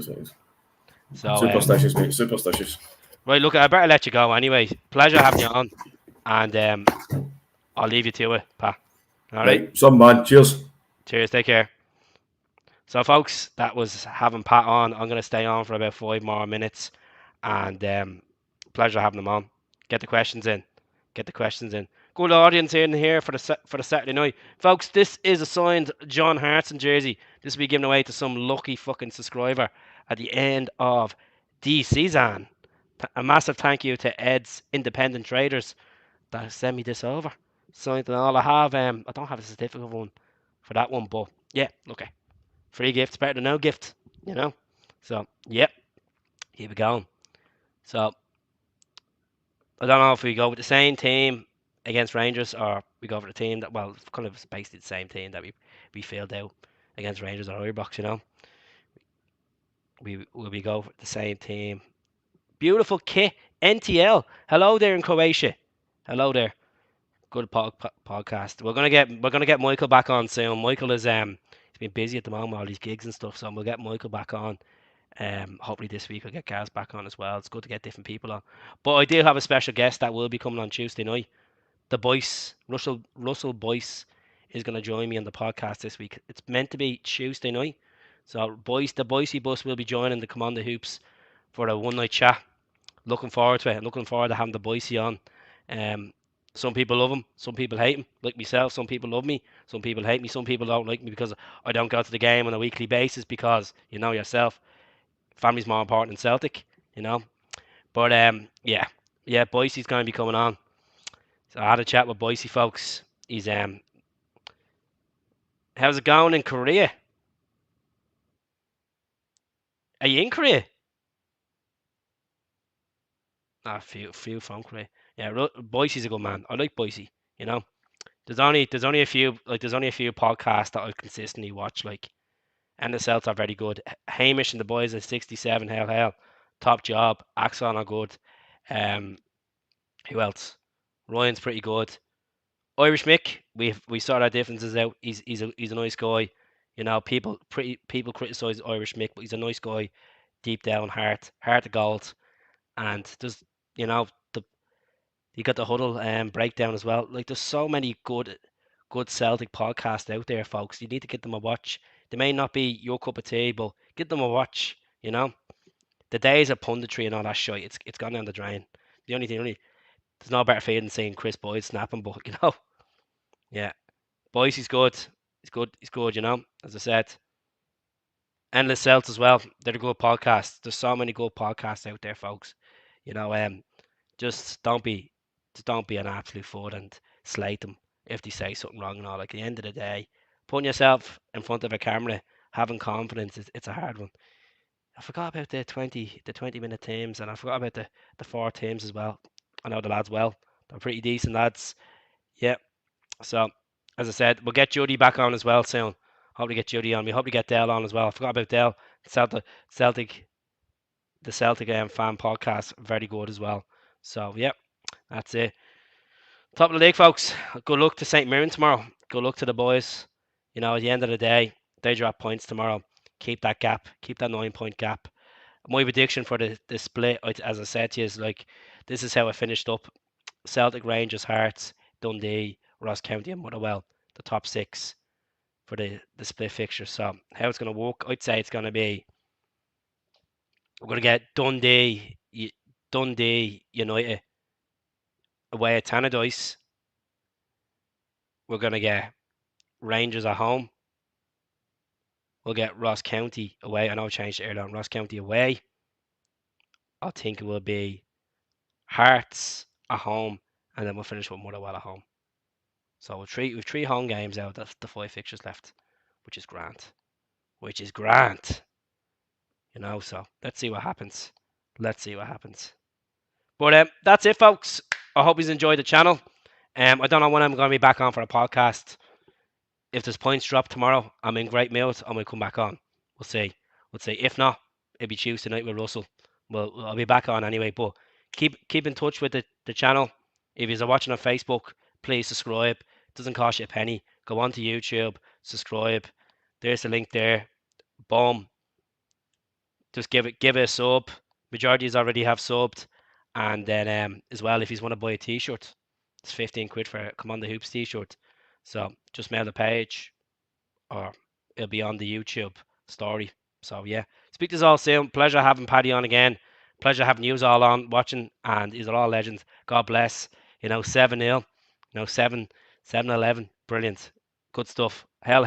A: So,
B: superstitious, mate. Superstitious.
A: Right, look, I better let you go anyway. Pleasure having you on. And I'll leave you to it, Pat. All right.
B: Some man. Cheers.
A: Cheers. Take care. So, folks, that was having Pat on. I'm going to stay on for about 5 more minutes. And pleasure having him on. Get the questions in. Good audience in here for the Saturday night. Folks, this is a signed John Hartson jersey. This will be given away to some lucky fucking subscriber at the end of the season. A massive thank you to Ed's Independent Traders that sent me this over. Signed and all. I have I don't have a certificate one for that one, but yeah, okay. Free gift's better than no gift, So yep. Keep it going. So I don't know if we go with the same team against Rangers or we go for the team that kind of basically the same team that we filled out against Rangers or Ibrox, We go for the same team. Beautiful kit. NTL. Hello there in Croatia. Hello there. Good podcast. We're gonna get Michael back on soon. Michael is he's been busy at the moment, all these gigs and stuff. So we'll get Michael back on. Hopefully this week I'll get Gaz back on as well. It's good to get different people on. But I do have a special guest that will be coming on Tuesday night. The Boyce, Russell Boyce, is going to join me on the podcast this week. It's meant to be Tuesday night. So the Boise bus will be joining the Commander Hoops for a one night chat. Looking forward to it. Looking forward to having the Boise on. Um, some people love him, some people hate him, like myself. Some people love me, some people hate me, some people don't like me because I don't go to the game on a weekly basis because you know yourself, family's more important than Celtic, you know. But yeah, Boise's going to be coming on. So I had a chat with Boise folks. He's how's it going in Korea? Are you in Korea? Ah, few from Korea. Yeah, Boise's a good man. I like Boise. You know, there's only a few podcasts that I consistently watch. Like, and the Celts are very good. Hamish and the boys at 67. Hell, top job. Axon are good. Um, who else? Ryan's pretty good. Irish Mick, we sort our differences out. He's a nice guy. You know, people criticize Irish Mick, but he's a nice guy, deep down, heart of gold, and there's you know the you got the huddle breakdown as well. Like there's so many good Celtic podcasts out there, folks. You need to get them a watch. They may not be your cup of tea, but get them a watch. You know, the days of punditry and all that shit, it's gone down the drain. Only there's no better feeling than seeing Chris Boyd snapping, but you know, yeah. Boys, he's good. He's good. He's good. You know, as I said, Endless Celts as well. They're a good podcast. There's so many good podcasts out there, folks. You know, just don't be an absolute fool and slate them if they say something wrong and all. Like at the end of the day, putting yourself in front of a camera, having confidence, it's a hard one. I forgot about the 20 minute teams, and I forgot about the four teams as well. I know the lads well. They're pretty decent lads. Yeah, so, as I said, we'll get Judy back on as well soon. Hope to get Judy on. We hope to get Dell on as well. I forgot about Dell. Celtic, the Celtic fan podcast, very good as well. So, yeah, that's it. Top of the league, folks. Good luck to St. Mirren tomorrow. Good luck to the boys. You know, at the end of the day, they drop points tomorrow. Keep that gap. Keep that 9 point gap. My prediction for the split, as I said to you, is like this is how I finished up. Celtic, Rangers, Hearts, Dundee, Ross County, and Motherwell, the top six for the split fixture. So how it's going to work, I'd say it's going to be we're going to get Dundee United away at Tannadice. We're going to get Rangers at home. We'll get Ross County away. I know I changed it earlier on. Ross County away. I think it will be Hearts at home, and then we'll finish with Motherwell at home. So we've three home games out of the five fixtures left, which is grand. Which is grand. You know, so let's see what happens. Let's see what happens. But that's it, folks. I hope you enjoyed the channel. I don't know when I'm going to be back on for a podcast. If there's points drop tomorrow, I'm in great mood. I might come back on. We'll see. We'll see. If not, it'll be Tuesday night with Russell. Well, I'll be back on anyway. But keep in touch with the channel. If you're watching on Facebook, please subscribe. It doesn't cost you a penny. Go on to YouTube, subscribe. There's the link there. Boom. Just give it a sub. Majorities already have subbed, and then as well, if you want to buy a T-shirt, it's 15 quid for a Come on the Hoops T-shirt. So just mail the page, or it'll be on the YouTube story. So yeah, speak to us all soon. Pleasure having Paddy on again. Pleasure having you all on watching, and these are all legends. God bless. You know, 7-0. You know, 7-11. Brilliant. Good stuff. Hell.